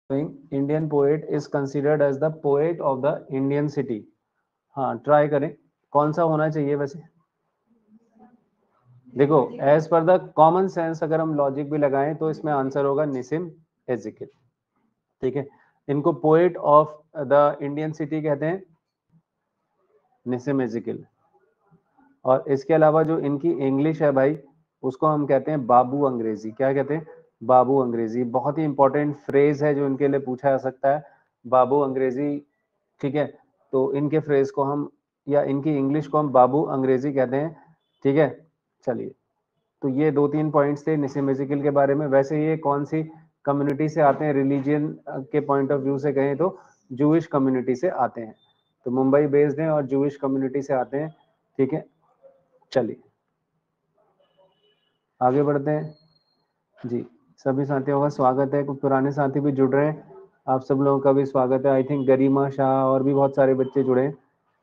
Indian poet is considered as the poet of the Indian city? हाँ, try करें, कौन सा होना चाहिए वैसे? देखो, as per the common sense अगर हम लॉजिक भी लगाएं तो इसमें आंसर होगा निसिम एजिकिल। ठीक है, इनको poet of the Indian city कहते हैं, निसिम एजिकिल। और इसके अलावा जो इनकी इंग्लिश है भाई, उसको हम कहते हैं बाबू अंग्रेजी। क्या कहते हैं? बाबू अंग्रेजी। बहुत ही इंपॉर्टेंट फ्रेज है जो इनके लिए पूछा जा सकता है, बाबू अंग्रेजी। ठीक है, तो इनके फ्रेज को हम, या इनकी इंग्लिश को हम बाबू अंग्रेजी कहते हैं। ठीक है, चलिए, तो ये 2-3 पॉइंट्स थे निसिम एजिकिल के बारे में। वैसे ये कौन सी कम्युनिटी से आते हैं? रिलीजियन के पॉइंट ऑफ व्यू से कहें तो जूइश कम्युनिटी से आते हैं, तो मुंबई बेस्ड हैं और जूइश कम्युनिटी से आते हैं। ठीक है, चलिए आगे बढ़ते हैं जी। सभी साथियों का स्वागत है, कुछ पुराने साथी भी जुड़ रहे हैं, आप सब लोगों का भी स्वागत है। आई थिंक गरिमा शाह और भी बहुत सारे बच्चे जुड़े हैं,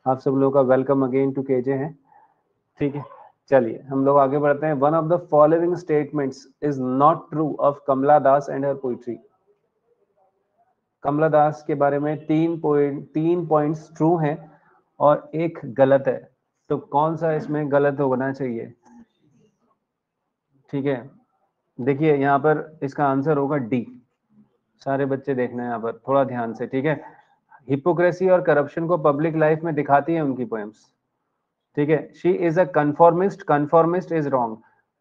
आप सब लोगों का वेलकम अगेन टू केजे है। ठीक है, चलिए हम लोग आगे बढ़ते हैं। One of the following statements is not true of Kamala Das and her poetry. Kamala Das के बारे में 3 पॉइंट्स ट्रू हैं और एक गलत है, तो कौन सा इसमें गलत होना चाहिए? ठीक है, देखिए यहाँ पर इसका आंसर होगा डी। सारे बच्चे देखना है यहाँ पर थोड़ा ध्यान से। ठीक है, हिपोक्रेसी और करप्शन को पब्लिक लाइफ में दिखाती है उनकी पोएम्स। ठीक है, she is a conformist. Conformist is wrong.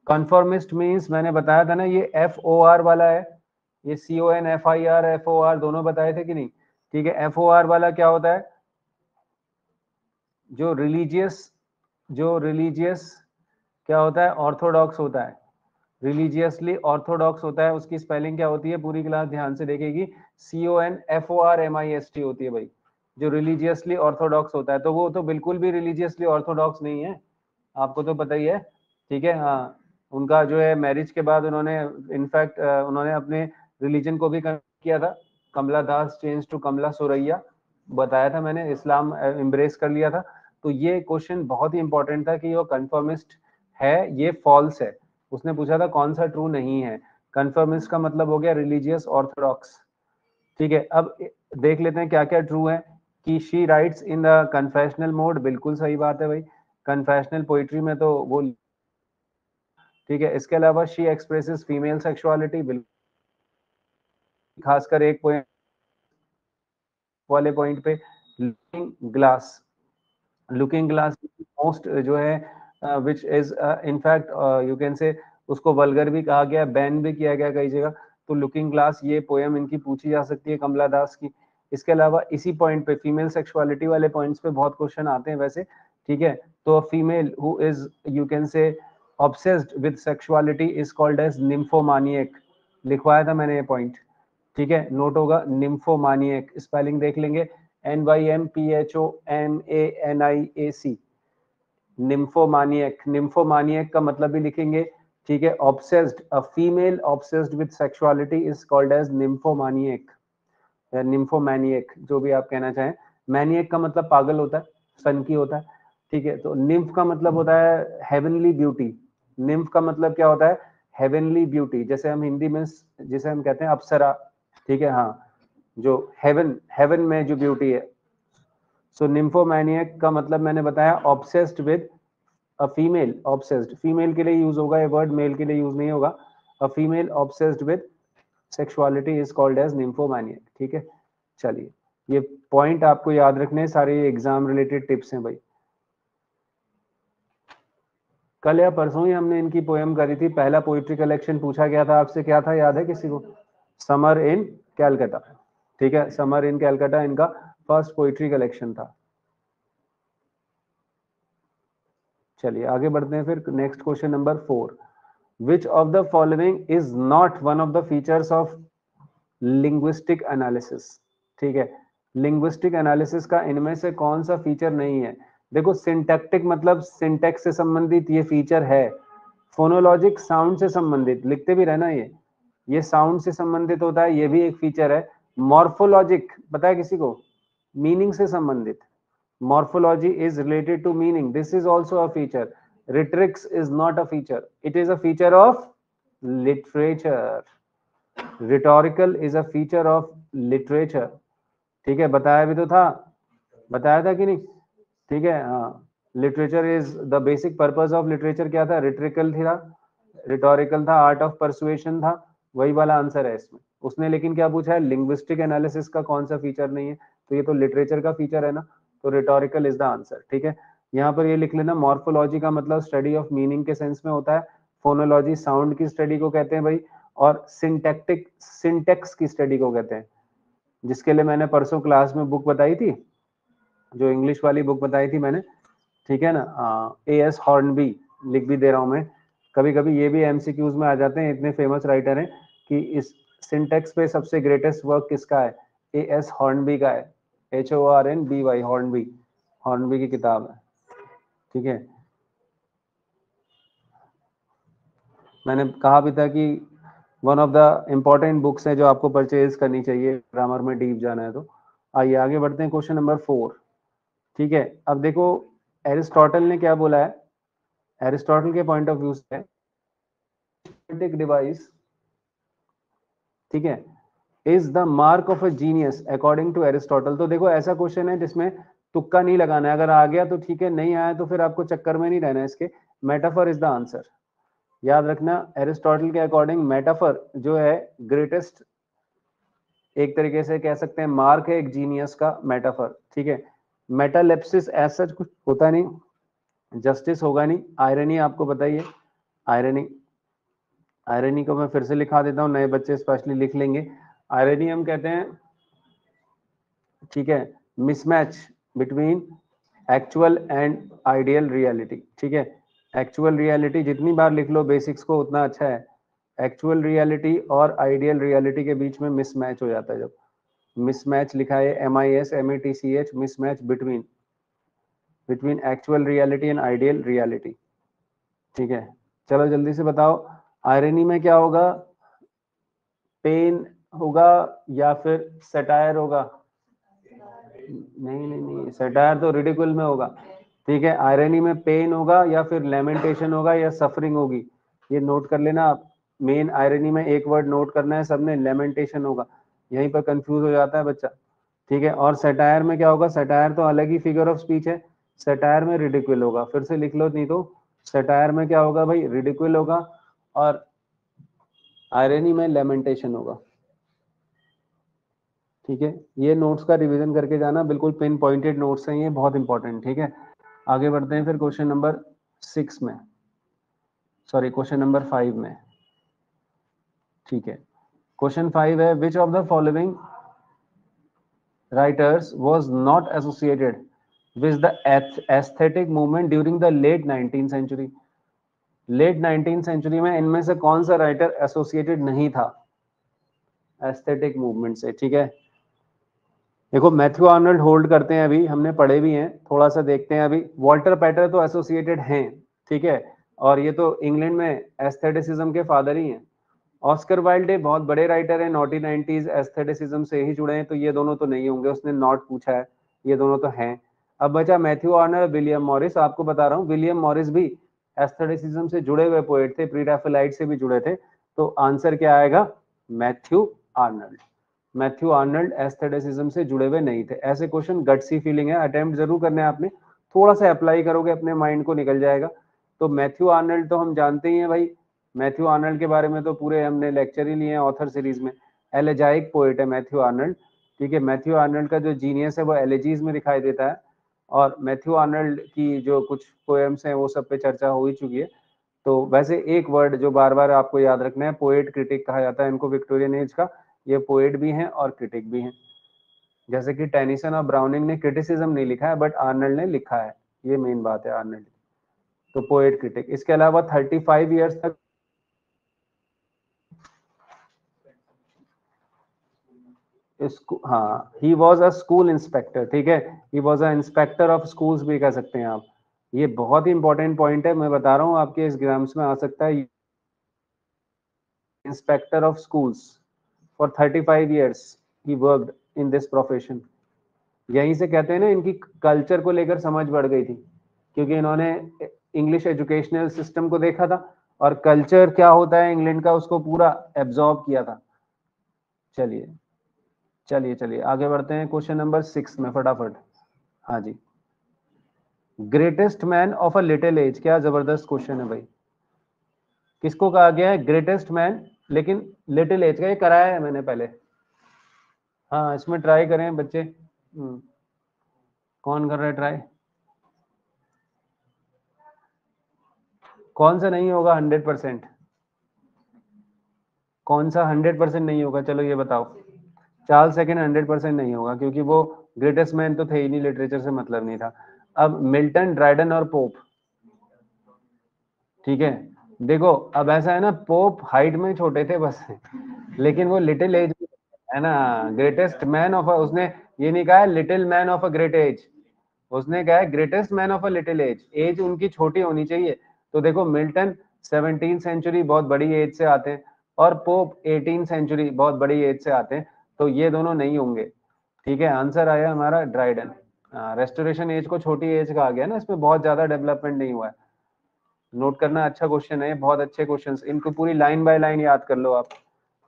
Conformist means मैंने बताया था ना, ये FOR वाला है, ये CONFIR FOR दोनों बताए थे कि नहीं? ठीक है, FOR वाला क्या होता है? जो रिलीजियस क्या होता है? ऑर्थोडॉक्स होता है, रिलीजियसली ऑर्थोडॉक्स होता है। उसकी स्पेलिंग क्या होती है? पूरी क्लास ध्यान से देखेगी, CONFORMIST होती है भाई, जो रिलीजियसली ऑर्थोडॉक्स होता है। तो वो तो बिल्कुल भी रिलीजियसली ऑर्थोडॉक्स नहीं है, आपको तो पता ही है। ठीक है, हाँ, उनका जो है मैरिज के बाद उन्होंने इनफैक्ट उन्होंने अपने रिलीजन को भी किया था। कमला दास चेंज टू कमला सुरैया, बताया था मैंने, इस्लाम एम्ब्रेस कर लिया था। तो ये क्वेश्चन बहुत ही इंपॉर्टेंट था कि वो कंफर्मिस्ट है, ये फॉल्स है। उसने पूछा था कौन सा ट्रू नहीं है। कंफर्मिस्ट का मतलब हो गया रिलीजियस ऑर्थोडॉक्स। ठीक है, अब देख लेते हैं क्या क्या ट्रू है। कि she writes in the confessional mode, बिल्कुल सही बात है भाई, कन्फेशनल पोइट्री में तो वो। ठीक है, इसके अलावा शी एक्सप्रेसेस फीमेल सेक्सुअलिटी, बिल्कुल, खासकर एक पॉइंट वाले पॉइंट पे, looking glass. Looking glass most जो है which is in fact you can से उसको वल्गर भी कहा गया, बैन भी किया गया कई जगह। तो लुकिंग ग्लास ये पोएम इनकी पूछी जा सकती है कमला दास की। इसके अलावा इसी पॉइंट पे फीमेल सेक्सुअलिटी वाले पॉइंट्स पे बहुत क्वेश्चन आते हैं वैसे। ठीक है, तो female who is you can say obsessed with sexuality is called as nymphomaniac. लिखवाया था मैंने ये पॉइंट। ठीक है, नोट होगा निम्फोमानियक, स्पेलिंग देख लेंगे, NYMPHOMANIAC, निम्फोमानियक। निम्फोमानियक का मतलब भी लिखेंगे। ठीक है, obsessed, a female obsessed with sexuality is called as nymphomaniac या निम्फोमैनियक, जो भी आप कहना चाहें। मैनियक का मतलब पागल होता है, सन की होता है। ठीक है, तो निम्फ का मतलब होता है हेवनली ब्यूटी। निम्फ का मतलब क्या होता है? हेवनली ब्यूटी, जैसे हम हिंदी में जिसे हम कहते हैं अप्सरा। ठीक है, हाँ, जो हेवन हेवन में जो ब्यूटी है। सो निम्फोमैनियक का मतलब मैंने बताया obsessed with a female. Obsessed female के लिए यूज होगा ये वर्ड, मेल के लिए यूज नहीं होगा। A female obsessed with sexuality is called as nymphomaniac. ठीक है, चलिए, ये पॉइंट आपको याद रखने, सारे एग्जाम रिलेटेड टिप्स हैं भाई। कल या परसों ही हमने इनकी पोएम करी थी, पहला पोइट्री कलेक्शन पूछा गया था आपसे, क्या था याद है किसी को? Summer in Calcutta. ठीक है, समर इन कैलकाटा इनका फर्स्ट पोइट्री कलेक्शन था। चलिए आगे बढ़ते हैं फिर। Next question number 4, which of the following is not one of the features of linguistic analysis? ठीक है, लिंग्विस्टिक एनालिसिस का इनमें से कौन सा फीचर नहीं है? देखो, सिंटैक्टिक मतलब सिंटैक्स से संबंधित ये फीचर है। फोनोलॉजिक साउंड से संबंधित, लिखते भी रहना, ये साउंड से संबंधित होता है, ये भी एक फीचर है। मॉर्फोलॉजिक पता है किसी को? मीनिंग से संबंधित। morphology is related to meaning, this is also a feature. Rhetorics is not a feature, it is a feature of literature. Rhetorical is a feature of literature, ठीक है, बताया भी तो था, बताया था कि नहीं, ठीक है, हाँ, literature is the basic purpose of literature क्या था, रिटरिकल था, रिटोरिकल था, आर्ट ऑफ परसुएशन था, वही वाला आंसर है इसमें। उसने लेकिन क्या पूछा है, लिंग्विस्टिक एनालिसिस का कौन सा फीचर नहीं है, तो ये तो लिटरेचर का फीचर है ना, तो रिटोरिकल इज द आंसर, ठीक है। यहाँ पर ये लिख लेना, मॉर्फोलॉजी का मतलब स्टडी ऑफ मीनिंग के सेंस में होता है, फोनोलॉजी साउंड की स्टडी को कहते हैं भाई, और सिंटैक्टिक सिंटेक्स की स्टडी को कहते हैं, जिसके लिए मैंने परसों क्लास में बुक बताई थी, जो इंग्लिश वाली बुक बताई थी मैंने, ठीक है ना, A.S. हॉर्नबी, लिख भी दे रहा हूं मैं, कभी कभी ये भी एमसीक्यूज में आ जाते हैं, इतने फेमस राइटर हैं कि इस सिंटेक्स पे सबसे ग्रेटेस्ट वर्क किसका है, A.S. हॉर्नबी का है, HORNBY, हॉर्नबी, हॉर्नबी की किताब है, ठीक है। मैंने कहा भी था कि one of the important books है जो आपको परचेज करनी चाहिए, ग्रामर में डीप जाना है तो। आइए आगे बढ़ते हैं, क्वेश्चन नंबर 4, ठीक है। अब देखो एरिस्टोटल ने क्या बोला है, एरिस्टोटल के पॉइंट ऑफ व्यू से डिवाइस, ठीक है, is the mark of a genius according to Aristotle. तो देखो ऐसा क्वेश्चन है जिसमें तुक्का नहीं लगाना है, अगर आ गया तो ठीक है, नहीं आया तो फिर आपको चक्कर में नहीं रहना है इसके, मेटाफर इज द आंसर। याद रखना, एरिस्टोटल के अकॉर्डिंग मेटाफर जो है ग्रेटेस्ट, एक तरीके से कह सकते हैं मार्क है एक जीनियस का, मेटाफर, ठीक है। मेटालेप्सिस ऐसा कुछ होता नहीं, जस्टिस होगा नहीं, आयरनी आपको बताइए, आयरनी, आयरनी को मैं फिर से लिखा देता हूं, नए बच्चे स्पेशली लिख लेंगे। आयरनी हम कहते हैं, ठीक है, mismatch between actual and ideal reality, ठीक है। एक्चुअल रियलिटी जितनी बार लिख लो बेसिक्स को उतना अच्छा है, एक्चुअल रियलिटी और आइडियल रियलिटी के बीच में मिसमैच हो जाता है, जब मिसमैच लिखा है MISMATCH, mismatch between, between actual reality and ideal reality, ठीक है। चलो जल्दी से बताओ, आयरनी में क्या होगा, पेन होगा या फिर सटायर होगा, नहीं नहीं नहीं, सटायर तो रिडिकुल में होगा, ठीक है। आयरनी में पेन होगा या फिर लेमेंटेशन होगा या सफरिंग होगी, ये नोट कर लेना आप। मेन आयरनी में एक वर्ड नोट करना है सबने, लेमेंटेशन होगा, यहीं पर कंफ्यूज हो जाता है बच्चा, ठीक है। और सटायर में क्या होगा, सटायर तो अलग ही फिगर ऑफ स्पीच है, सटायर में रिडिकुल होगा, फिर से लिख लो नहीं तो, सटायर में क्या होगा भाई, रिडिकुल होगा, और आयरनी में लेमेंटेशन होगा, ठीक है। ये नोट्स का रिवीजन करके जाना, बिल्कुल पिन पॉइंटेड नोट्स हैं ये, बहुत इंपॉर्टेंट, ठीक है। आगे बढ़ते हैं फिर क्वेश्चन नंबर 6 में, सॉरी क्वेश्चन नंबर 5 में, ठीक है। क्वेश्चन 5 है, which of the following writers was not associated with the aesthetic movement during the late 19th century। Late 19th century में इनमें से कौन सा राइटर एसोसिएटेड नहीं था एस्थेटिक मूवमेंट से, ठीक है। देखो मैथ्यू आर्नल्ड होल्ड करते हैं, अभी हमने पढ़े भी हैं, थोड़ा सा देखते हैं अभी। वॉल्टर पैटर तो एसोसिएटेड हैं, ठीक है, और ये तो इंग्लैंड में एस्थेटिसिज्म के फादर ही हैं। ऑस्कर वाइल्ड बहुत बड़े राइटर हैं, नॉटी 90s एस्थेटिसिज्म से ही जुड़े हैं, तो ये दोनों तो नहीं होंगे, उसने नॉट पूछा है, ये दोनों तो हैं। अब बचा मैथ्यू आर्नल्ड, विलियम मॉरिस, आपको बता रहा हूँ विलियम मॉरिस भी एस्थेटिसिज्म से जुड़े हुए पोएट थे, प्री रैफेलाइट से भी जुड़े थे, तो आंसर क्या आएगा, Matthew Arnold. Matthew Arnold aestheticism से जुड़े हुए नहीं थे। ऐसे क्वेश्चन गट्सी फीलिंग है, अटेम्प्ट जरूर करने हैं आपने, थोड़ा सा अप्लाई करोगे अपने माइंड को निकल जाएगा। तो मैथ्यू आर्नल्ड तो हम जानते ही हैं भाई, मैथ्यू आर्नल्ड के बारे में तो पूरे हमने लेक्चर ही लिए हैं ऑथर सीरीज में, एलेजाइक पोएट है मैथ्यू आर्नल्ड, ठीक है। मैथ्यू आर्नल्ड का जो जीनियस है वो एलेजीज में दिखाई देता है, और मैथ्यू आर्नल्ड की जो कुछ पोएम्स हैं वो सब पे चर्चा हो ही चुकी है। तो वैसे एक वर्ड जो बार बार आपको याद रखना है, पोएट क्रिटिक कहा जाता है इनको विक्टोरियन एज का, ये पोएट भी हैं और क्रिटिक भी हैं। जैसे कि टेनिसन और ब्राउनिंग ने क्रिटिसिज्म नहीं लिखा है, बट आर्नल्ड ने लिखा है, ये मेन बात है आर्नल्ड, तो पोएट क्रिटिक। इसके अलावा 35 ईयर्स तक हाँ, he was a school inspector, ठीक है, he was a inspector of schools भी कह सकते हैं आप। ये बहुत ही इंपॉर्टेंट पॉइंट है, मैं बता रहा हूँ आपके एग्जाम्स में आ सकता है, inspector of schools for 35 years he worked in this profession. यहीं से कहते हैं ना इनकी कल्चर को लेकर समझ बढ़ गई थी, क्योंकि इन्होंने इंग्लिश एजुकेशनल सिस्टम को देखा था और कल्चर क्या होता है इंग्लैंड का उसको पूरा एब्जॉर्ब किया था। चलिए चलिए चलिए आगे बढ़ते हैं क्वेश्चन नंबर 6 में फटाफट। हाँ जी, greatest man of a little age, क्या जबरदस्त क्वेश्चन है भाई। किसको कहा गया है ग्रेटेस्ट मैन, लेकिन लिटिल एज का, ये कराया है मैंने पहले। हाँ इसमें ट्राई करें बच्चे। कौन कर रहा है ट्राई? कौन सा नहीं होगा 100%? कौन सा 100% नहीं होगा, चलो ये बताओ। चार्ल्स सेकंड 100% नहीं होगा, क्योंकि वो ग्रेटेस्ट मैन तो थे ही नहीं, लिटरेचर से मतलब नहीं था। अब मिल्टन, ड्राइडन और पोप, ठीक है। देखो अब ऐसा है ना, पोप हाइट में छोटे थे बस, लेकिन वो लिटिल एज है ना। ग्रेटेस्ट मैन ऑफ, उसने ये नहीं कहा little man of a great age, उसने कहा है greatest man of a little age, age उनकी छोटी होनी चाहिए। तो देखो मिल्टन 17th सेंचुरी बहुत बड़ी एज से आते हैं, और पोप 18th सेंचुरी बहुत बड़ी एज से आते हैं, तो ये दोनों नहीं होंगे। ठीक है, आंसर आया हमारा ड्राइडन। रेस्टोरेशन एज को छोटी एज कहा गया ना, इसमें बहुत ज्यादा डेवलपमेंट नहीं हुआ है। नोट करना, अच्छा क्वेश्चन है, बहुत अच्छे क्वेश्चन, इनको पूरी लाइन बाय लाइन याद कर लो आप।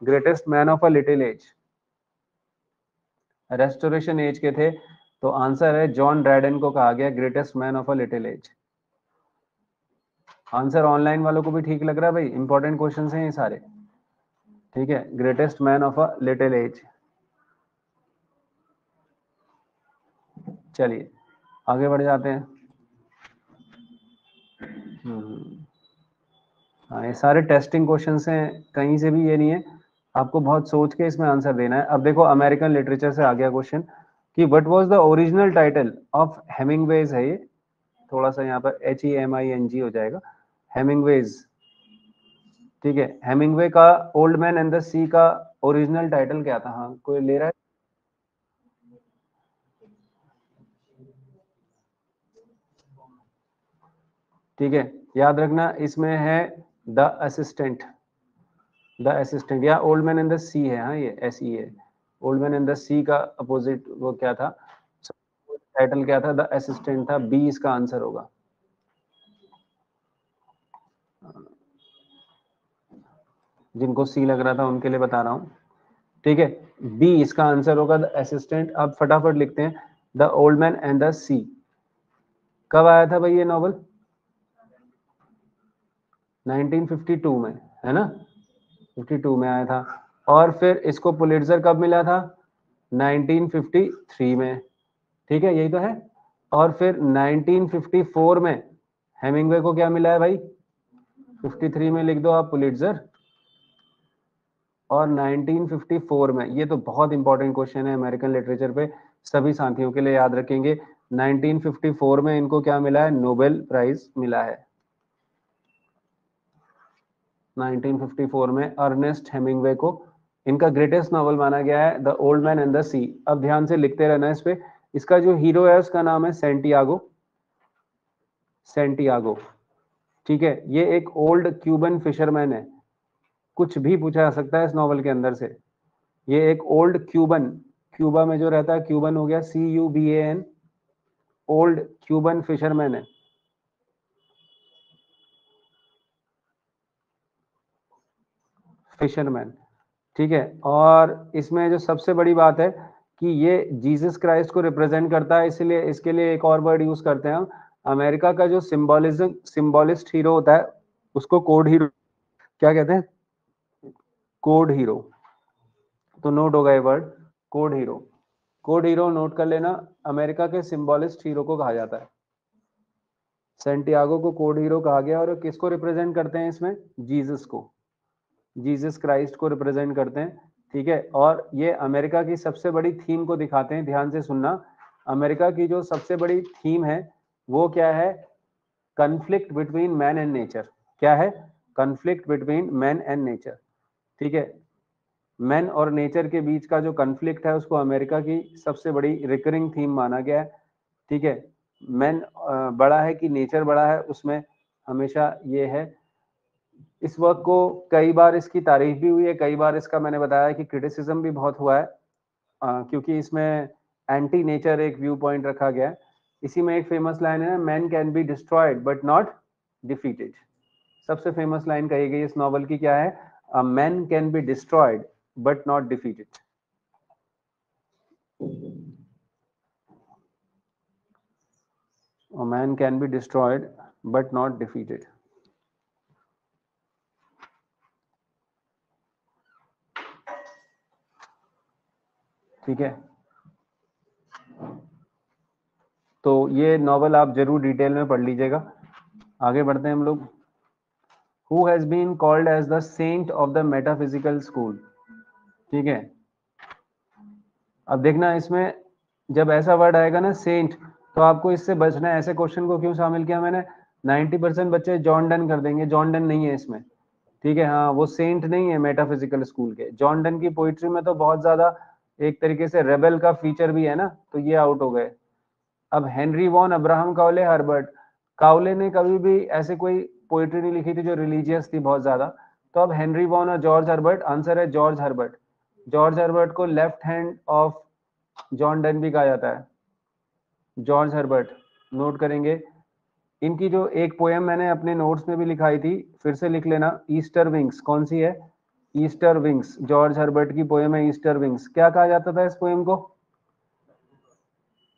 Greatest man of a little age, restoration age के थे, तो आंसर है जॉन ड्राइडन को कहा गया greatest man of a little age. Answer online वालों को भी ठीक लग रहा है भाई, इंपॉर्टेंट क्वेश्चंस हैं ये सारे। ठीक है, greatest man of a little age. चलिए आगे बढ़ जाते हैं। हाँ ये सारे टेस्टिंग क्वेश्चंस हैं, कहीं से भी ये नहीं है, आपको बहुत सोच के इसमें आंसर देना है। अब देखो अमेरिकन लिटरेचर से आ गया क्वेश्चन कि what was the original title of Hemingway's, है ये थोड़ा सा यहाँ पर HEMING हो जाएगा, हेमिंगवेज। ठीक है, हेमिंगवे का ओल्ड मैन एंड द सी का ओरिजिनल टाइटल क्या था? हाँ कोई ले रहा है? ठीक है, याद रखना इसमें है द असिस्टेंट, द असिस्टेंट या ओल्ड मैन एंड द सी है। हाँ ये SE है, ओल्ड मैन एंड द सी का अपोजिट वो क्या था, टाइटल क्या था? द असिस्टेंट था, बी इसका आंसर होगा। जिनको सी लग रहा था उनके लिए बता रहा हूँ। ठीक है, बी इसका आंसर होगा, द असिस्टेंट। अब फटाफट लिखते हैं, the old man and the sea. कब आया था भाई ये नॉवल? 1952 में, है ना, 52 में आया था। और फिर इसको पुलिट्जर कब मिला था? 1953 में। ठीक है, यही तो है। और फिर 1954 में हेमिंगवे को क्या मिला है भाई? 53 में लिख दो आप पुलिट्जर, और 1954 में, ये तो बहुत इंपॉर्टेंट क्वेश्चन है अमेरिकन लिटरेचर पे, सभी साथियों के लिए याद रखेंगे। 1954 में इनको क्या मिला है? नोबेल प्राइज मिला है। 1954 में अर्नेस्ट हेमिंगवे को इनका ग्रेटेस्ट नॉवल माना गया है, the old man and the sea. अब ध्यान से लिखते रहना इस पे। इसका जो हीरो है उसका नाम है सेंटियागो, सेंटियागो। ठीक है, ये एक ओल्ड क्यूबन फिशरमैन है, कुछ भी पूछा जा सकता है इस नॉवल के अंदर से। ये एक ओल्ड क्यूबन, क्यूबा में जो रहता है, क्यूबन हो गया CUBAN, ओल्ड क्यूबन फिशरमैन है। फिशरमैन, ठीक है। और इसमें जो सबसे बड़ी बात है कि ये जीसस क्राइस्ट को रिप्रेजेंट करता है, इसलिए इसके लिए एक और वर्ड यूज करते हैं हम। अमेरिका का जो सिंबोलिज्म, सिंबोलिस्ट हीरो होता है उसको कोड हीरो, क्या कहते हैं? Code hero. तो नोट होगा ये word, code hero. Code hero note कर लेना, अमेरिका के सिंबोलिस्ट हीरो को कहा जाता है। सेंटियागो को कोड हीरो कहा गया, और किसको रिप्रेजेंट करते हैं इसमें? जीसस को, जीसस क्राइस्ट को रिप्रेजेंट करते हैं। ठीक है, और ये अमेरिका की सबसे बड़ी थीम को दिखाते हैं, ध्यान से सुनना। अमेरिका की जो सबसे बड़ी थीम है वो क्या है? Conflict between man and nature. क्या है? Conflict between man and nature. ठीक है, मैन और नेचर के बीच का जो कन्फ्लिक्ट है उसको अमेरिका की सबसे बड़ी रिकरिंग थीम माना गया है। ठीक है, मैन बड़ा है कि नेचर बड़ा है, उसमें हमेशा ये है। इस वर्क को कई बार इसकी तारीफ भी हुई है, कई बार इसका मैंने बताया कि क्रिटिसिज्म भी बहुत हुआ है, क्योंकि इसमें एंटी नेचर एक व्यू पॉइंट रखा गया है। इसी में एक फेमस लाइन है ना, man can be destroyed but not defeated. सबसे फेमस लाइन कही गई इस नॉवल की क्या है? Man can be destroyed but not defeated. A man can be destroyed but not defeated. ठीक है, तो ये नॉवल आप जरूर डिटेल में पढ़ लीजिएगा। आगे बढ़ते हैं हम लोग। Who has been called as the saint of the metaphysical school? ठीक है, अब देखना इसमें जब ऐसा वर्ड आएगा ना सेंट, तो आपको इससे बचना है। ऐसे क्वेश्चन को क्यों शामिल किया मैंने, 90% बच्चे जॉन डन कर देंगे, जॉन डन नहीं है इसमें। ठीक है, हाँ वो सेंट नहीं है मेटाफिजिकल स्कूल के। जॉन डन की पोइट्री में तो बहुत ज्यादा एक तरीके से रेबल का फीचर भी है ना, तो ये आउट हो गए। अब Henry Vaughan Abraham Cowley Herbert, Cowley ने कभी भी ऐसे कोई पोइट्री नहीं लिखी थी जो रिलीजियस थी बहुत ज्यादा। तो अब हेनरी वॉन और जॉर्ज हर्बर्ट, आंसर है जॉर्ज हर्बर्ट। जॉर्ज हर्बर्ट को left hand of John Donne भी कहा जाता है, जॉर्ज हर्बर्ट, नोट करेंगे। इनकी जो एक पोएम मैंने अपने नोट्स में भी लिखाई थी, फिर से लिख लेना, ईस्टर विंग्स। कौन सी है, ईस्टर विंग्स, जॉर्ज हर्बर्ट की पोएम है ईस्टर विंग्स। क्या कहा जाता था इस पोएम को,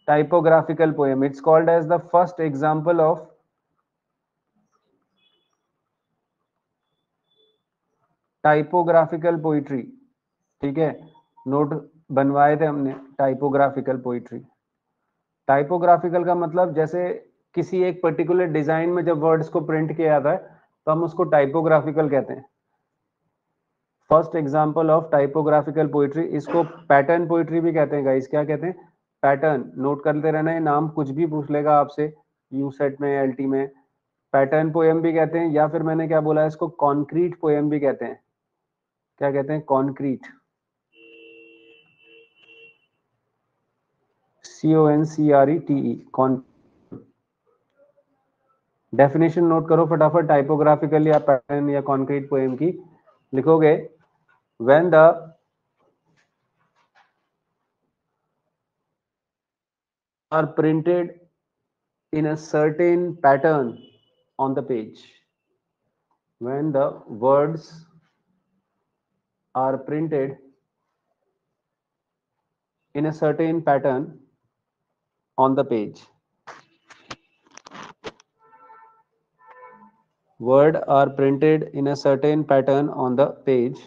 typographical poem. It's called as the first example of typographical poetry. ठीक है, नोट बनवाए थे हमने, टाइपोग्राफिकल पोइट्री। टाइपोग्राफिकल का मतलब जैसे किसी एक पर्टिकुलर डिजाइन में जब वर्ड्स को प्रिंट किया जाता है तो हम उसको टाइपोग्राफिकल कहते हैं। First example of typographical poetry, इसको पैटर्न पोइट्री भी कहते हैं गाइस। क्या कहते हैं, पैटर्न। नोट करते रहना, है नाम कुछ भी पूछ लेगा आपसे यू सेट में, एलटी में। पैटर्न पोएम भी कहते हैं, या फिर मैंने क्या बोला है इसको, कॉन्क्रीट पोएम भी कहते हैं। क्या कहते हैं, concrete, CONCRETE, con. Definition note करो फटाफट, टाइपोग्राफिकल या पैटर्न या कॉन्क्रीट पोएम की। लिखोगे, when they are printed in a certain pattern on the page. When the words are printed in a certain pattern on the page. Word are printed in a certain pattern on the page.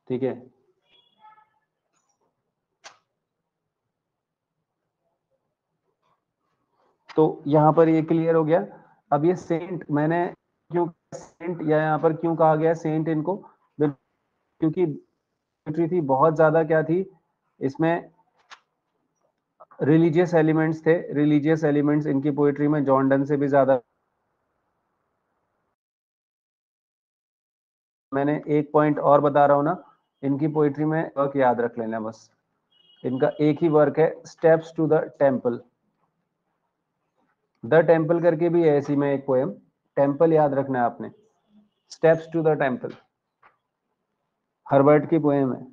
ठीक है, तो यहां पर ये clear हो गया। अब ये सेंट, मैंने क्यों सेंट या यहाँ पर क्यों कहा गया सेंट इनको, क्योंकि पोइट्री थी बहुत ज्यादा, क्या थी इसमें, रिलीजियस एलिमेंट्स थे। रिलीजियस एलिमेंट्स इनकी पोइट्री में जॉन डन से भी ज्यादा। मैंने एक पॉइंट और बता रहा हूं ना, इनकी पोइट्री में वर्क याद रख लेना बस। इनका एक ही वर्क है, steps to the temple. The temple करके भी है इसी में एक पोएम, टेम्पल याद रखना है आपने, steps to the temple, Herbert की पोएम है।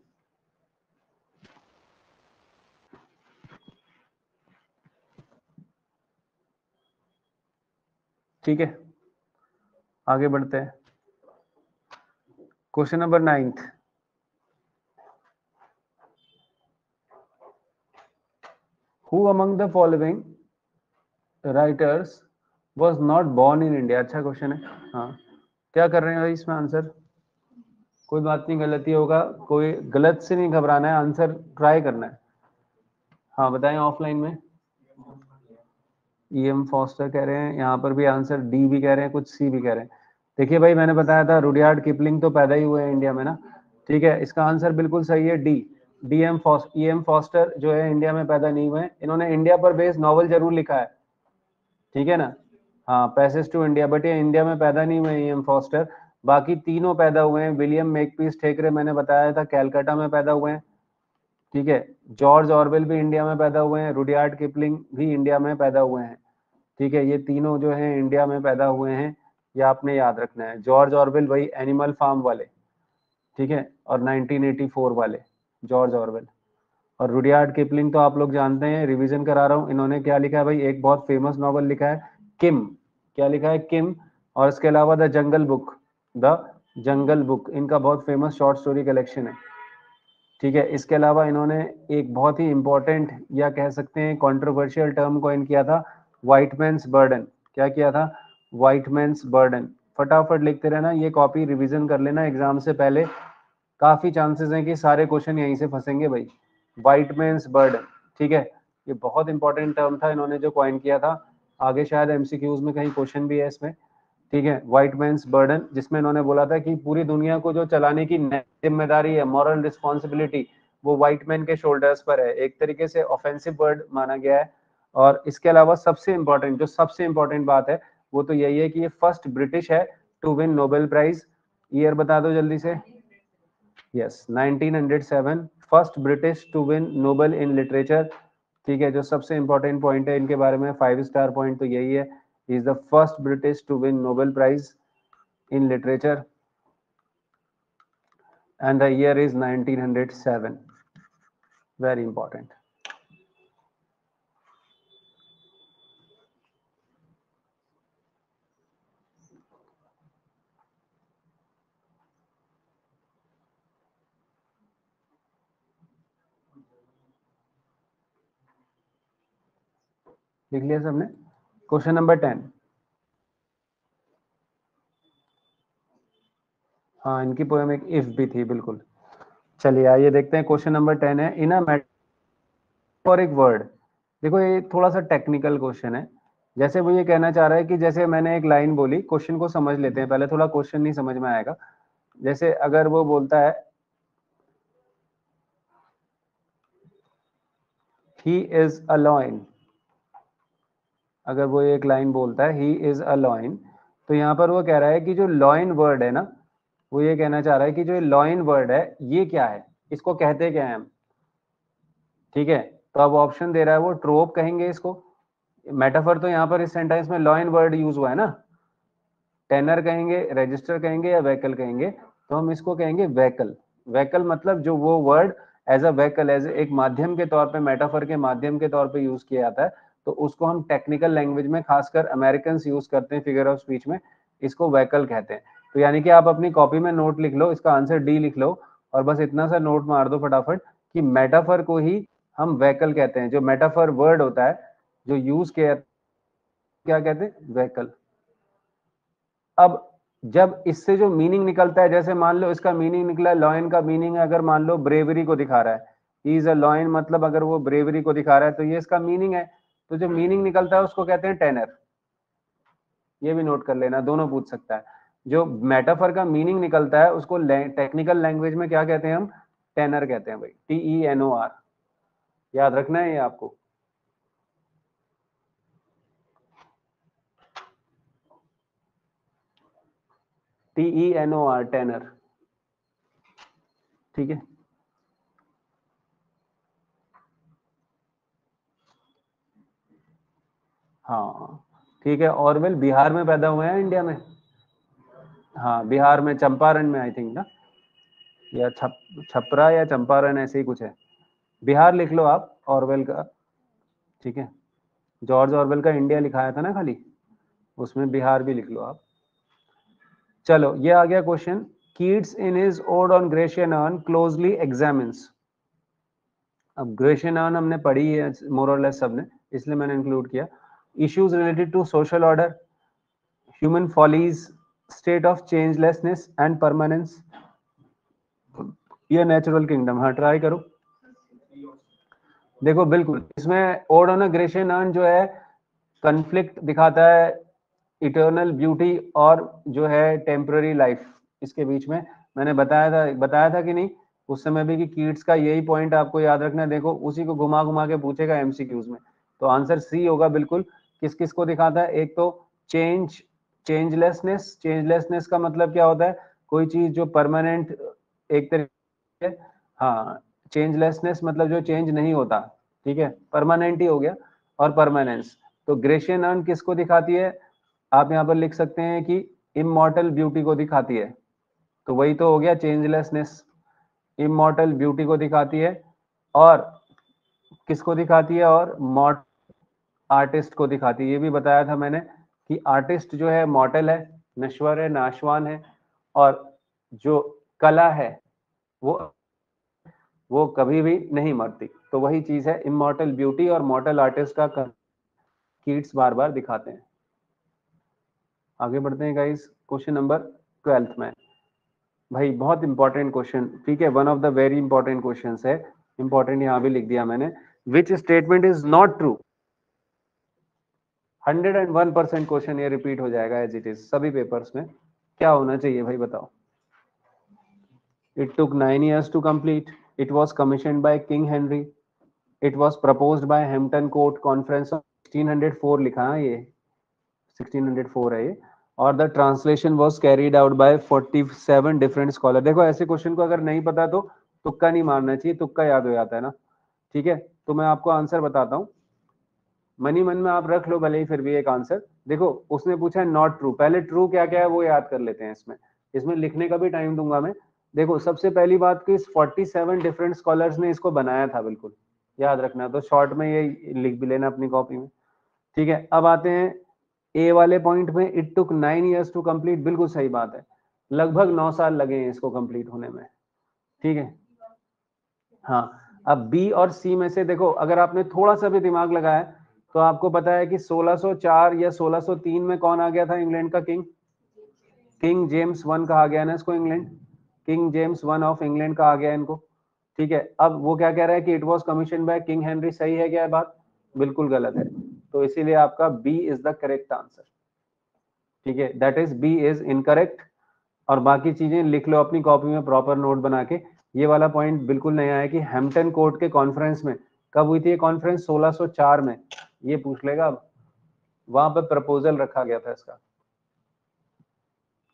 ठीक है, आगे बढ़ते हैं। Question number 9th, who among the following writers was not born in India. अच्छा क्वेश्चन है, हाँ क्या कर रहे हैं भाई इसमें आंसर, कोई बात नहीं, गलती होगा, कोई गलत से नहीं घबराना है, आंसर ट्राई करना है। हाँ बताएं, ऑफलाइन में EM फॉस्टर कह रहे हैं, यहाँ पर भी आंसर डी भी कह रहे हैं, कुछ सी भी कह रहे हैं। देखिए भाई, मैंने बताया था रुडयार्ड किपलिंग तो पैदा ही हुए हैं इंडिया में ना। ठीक है, इसका आंसर बिल्कुल सही है डी। EM फॉस्टर जो है इंडिया में पैदा नहीं हुए हैं। इन्होंने इंडिया पर बेस्ड नॉवल जरूर लिखा है, ठीक है ना, हाँ, पैसेज टू इंडिया, बट ये इंडिया में पैदा नहीं हुए EM फॉस्टर। बाकी तीनों पैदा हुए हैं। विलियम मेकपीस ठेकरे मैंने बताया था कैलकाटा में पैदा हुए हैं। ठीक है, जॉर्ज ऑरवेल भी इंडिया में पैदा हुए हैं, रुडयार्ड किपलिंग भी इंडिया में पैदा हुए हैं। ठीक है, ये तीनों जो हैं इंडिया में पैदा हुए हैं, ये आपने याद रखना है। जॉर्ज ऑरवेल वही एनिमल फार्म वाले, ठीक है, और 1984 वाले जॉर्ज ऑरवेल। और रुडयार्ड किपलिंग तो आप लोग जानते हैं, रिवीजन करा रहा हूँ, इन्होंने क्या लिखा है भाई, एक बहुत फेमस नॉवल लिखा है किम। क्या लिखा है, किम। और इसके अलावा द जंगल बुक इनका बहुत फेमस शॉर्ट स्टोरी कलेक्शन है, ठीक है। इसके अलावा इन्होंने एक बहुत ही इंपॉर्टेंट या कह सकते हैं कंट्रोवर्शियल टर्म कॉइन किया था, व्हाइट मैन्स बर्डन। क्या किया था? White man's burden. फटाफट लिखते रहना, ये कॉपी रिवीजन कर लेना एग्जाम से पहले, काफी चांसेस हैं कि सारे क्वेश्चन यहीं से फंसेंगे भाई। व्हाइट मैन्स बर्डन, ठीक है, ये बहुत इंपॉर्टेंट टर्म था इन्होंने जो कॉइन किया था, आगे शायद एमसीक्यूज में कहीं क्वेश्चन भी है इसमें, ठीक है। व्हाइट मैन्स बर्डन, जिसमें इन्होंने बोला था कि पूरी दुनिया को जो चलाने की जिम्मेदारी है, मॉरल रिस्पॉन्सिबिलिटी, वो व्हाइट मैन के शोल्डर्स पर है। एक तरीके से ऑफेंसिव वर्ड माना गया है। और इसके अलावा सबसे इंपॉर्टेंट बात है वो तो यही है कि ये फर्स्ट ब्रिटिश है to win Nobel prize. Year बता दो जल्दी से। Yes, 1907, first British to win Nobel in literature, ठीक है। जो सबसे इंपॉर्टेंट पॉइंट है इनके बारे में, 5 स्टार पॉइंट तो यही है, is the first British to win Nobel prize in literature and the year is 1907, very important। लिख लिया सबने? Question number 10। हाँ, इनकी पोएम एक इफ भी थी, बिल्कुल। चलिए आइए देखते हैं, क्वेश्चन नंबर 10 है, इन अ मेटाफोरिक वर्ड। देखो ये थोड़ा सा टेक्निकल क्वेश्चन है। जैसे वो ये कहना चाह रहा है कि जैसे मैंने एक लाइन बोली, क्वेश्चन को समझ लेते हैं पहले, थोड़ा क्वेश्चन नहीं समझ में आएगा। जैसे अगर वो बोलता है ही इज अ लॉयन, अगर वो एक लाइन बोलता है ही इज अ लॉयन, तो यहाँ पर वो कह रहा है कि जो लॉयन वर्ड है ना, वो ये कहना चाह रहा है कि जो लॉयन वर्ड है ये क्या है, इसको कहते क्या है हम, ठीक है। तो अब ऑप्शन दे रहा है वो, ट्रोप कहेंगे इसको। मेटाफर तो यहाँ पर इस सेंटेंस में लॉयन वर्ड यूज हुआ है ना, टेनर कहेंगे, रजिस्टर कहेंगे या व्हीकल कहेंगे, तो हम इसको कहेंगे व्हीकल। व्हीकल मतलब जो वो word as a vehicle, as एक माध्यम के तौर पे, मेटाफर के माध्यम के तौर पे यूज किया जाता है, तो उसको हम टेक्निकल लैंग्वेज में, खासकर अमेरिकन यूज करते हैं फिगर ऑफ स्पीच में, इसको व्हीकल कहते हैं। तो यानी कि आप अपनी कॉपी में नोट लिख लो, इसका आंसर डी लिख लो, और बस इतना सा नोट मार दो फटाफट कि मेटाफर को ही हम व्हीकल कहते हैं। जो मेटाफर वर्ड होता है जो यूज किया, क्या कहते हैं? व्हीकल। अब जब इससे जो मीनिंग निकलता है, जैसे मान लो इसका मीनिंग निकला, लॉयन का मीनिंग अगर मान लो ब्रेवरी को दिखा रहा है, ही इज अ लॉयन, मतलब अगर वो ब्रेवरी को दिखा रहा है तो ये इसका मीनिंग है। तो जो मीनिंग निकलता है उसको कहते हैं टेनर। ये भी नोट कर लेना, दोनों पूछ सकता है। जो मेटाफर का मीनिंग निकलता है उसको टेक्निकल लैंग्वेज में क्या कहते हैं हम? टेनर कहते हैं भाई, TENOR। याद रखना है ये आपको। TENOR, टेनर, ठीक है। हाँ ठीक है, ऑरवेल बिहार में पैदा हुए हैं, इंडिया में? हाँ, बिहार में चंपारण में आई थिंक ना, या छपरा या चंपारण, ऐसे ही कुछ है। बिहार लिख लो आप, ऑरवेल का, ठीक है। जॉर्ज ऑरवेल का इंडिया लिखाया था ना खाली, उसमें बिहार भी लिख लो आप। चलो ये आ गया question. Keats in his odd on Grecian earn closely examines. अब ग्रेशियन अर्न हमने पढ़ी है मोर और लेस सबने, इसलिए मैंने इंक्लूड किया। Issues related to social order, human follies, state of changelessness and permanence, या नेचुरल किंगडम। हाँ ट्राई करो। देखो बिल्कुल, इसमें ओड ऑन ग्रेशियन अर्न जो है कन्फ्लिक्ट दिखाता है इटर्नल ब्यूटी और जो है टेम्पररी लाइफ, इसके बीच में। मैंने बताया था कि नहीं उस समय भी कि कीट्स का यही पॉइंट आपको याद रखना है। देखो उसी को घुमा घुमा के पूछेगा एमसीक्यूज में, तो आंसर सी होगा बिल्कुल। किस किस को दिखाता है? एक तो चेंजलेसनेस का मतलब क्या होता है? कोई चीज जो परमानेंट, एक तरीके, हाँ, चेंजलेसनेस मतलब जो चेंज नहीं होता, ठीक है, परमानेंट ही हो गया। और परमानेंस, तो ग्रेशियन अर्न किसको दिखाती है? आप यहाँ पर लिख सकते हैं कि इमॉर्टल ब्यूटी को दिखाती है, तो वही तो हो गया चेंजलेसनेस, इमॉर्टल ब्यूटी को दिखाती है। और किसको दिखाती है? और आर्टिस्ट को दिखाती है। ये भी बताया था मैंने कि आर्टिस्ट जो है मॉर्टल है, नश्वर है, नाशवान है, और जो कला है वो कभी भी नहीं मरती। तो वही चीज है इमॉर्टल ब्यूटी और मॉर्टल आर्टिस्ट का कीट्स बार बार दिखाते हैं। आगे बढ़ते हैं गाइस, क्वेश्चन नंबर 12 में। भाई बहुत इंपॉर्टेंट क्वेश्चन, ठीक है, one of the very important questions है, इंपॉर्टेंट यहां भी लिख दिया मैंने। Which statement is not true? 101% question ये रिपीट हो जाएगा एज इट इज सभी पेपर्स में। क्या होना चाहिए भाई बताओ? It took 9 years to complete, it was commission by King Henry, it was proposed by Hampton Court conference of 1604 लिखा है ये, 1604 है ये, और the translation was carried out by 47 different scholar. देखो ऐसे क्वेश्चन को अगर नहीं पता तो तुक्का नहीं मारना चाहिए, तुक्का याद हो जाता है ना, ठीक है। तो मैं आपको आंसर बताता हूँ, मनी मन में आप रख लो भले ही फिर भी एक आंसर। देखो उसने पूछा है नॉट ट्रू, पहले ट्रू क्या क्या है वो याद कर लेते हैं। इसमें इसमें लिखने का भी टाइम दूंगा मैं। देखो सबसे पहली बात कि 47 डिफरेंट स्कॉलर्स ने इसको बनाया था, बिल्कुल याद रखना, तो शॉर्ट में ये लिख भी लेना अपनी कॉपी में, ठीक है। अब आते हैं ए वाले पॉइंट में, it took 9 years to complete, बिल्कुल सही बात है, लगभग 9 साल लगे हैं इसको कंप्लीट होने में, ठीक है। हाँ, अब बी और सी में से देखो अगर आपने थोड़ा सा भी दिमाग लगाया तो आपको पता है कि 1604 या 1603 में कौन आ गया था इंग्लैंड का किंग? किंग जेम्स वन कहा गया ना इसको, England king James one of England कहा गया इनको, ठीक है। अब वो क्या कह रहा है कि it was commission by King Henry, सही है क्या है बात? बिल्कुल गलत है, तो इसीलिए आपका B is the correct answer, ठीक है, that is B is incorrect. और बाकी चीजें लिख लो अपनी कॉपी में प्रॉपर नोट बना के। ये वाला पॉइंट बिल्कुल नया है कि हैम्पटन कोर्ट के कॉन्फ्रेंस में, कब हुई थी ये कॉन्फ्रेंस? 1604 में, ये पूछ लेगा अब, वहां पर प्रपोजल रखा गया था इसका।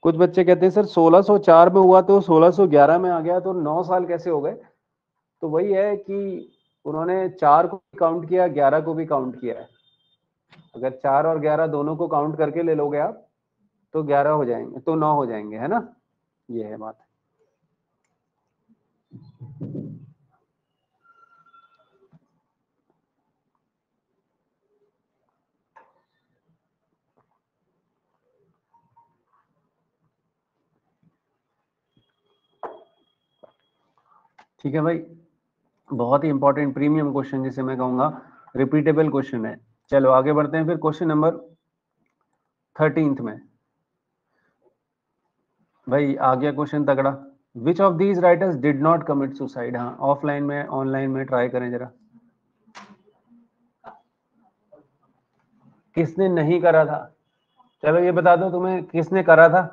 कुछ बच्चे कहते हैं सर 1604 में हुआ तो 1611 में आ गया, तो 9 साल कैसे हो गए? तो वही है कि उन्होंने 4 को भी काउंट किया, 11 को भी काउंट किया है। अगर 4 और 11 दोनों को काउंट करके ले लोगे आप तो 11 हो जाएंगे, तो 9 हो जाएंगे, है ना, ये है बात। ठीक है भाई, बहुत ही इंपॉर्टेंट प्रीमियम क्वेश्चन जिसे मैं कहूंगा रिपीटेबल क्वेश्चन है। चलो आगे बढ़ते हैं फिर क्वेश्चन नंबर 13 में। भाई आ गया क्वेश्चन तगड़ा, which of these writers did not commit suicide? हाँ, ऑफलाइन में ऑनलाइन में ट्राई करें जरा, किसने नहीं करा था? चलो ये बता दो तुम्हें किसने करा था।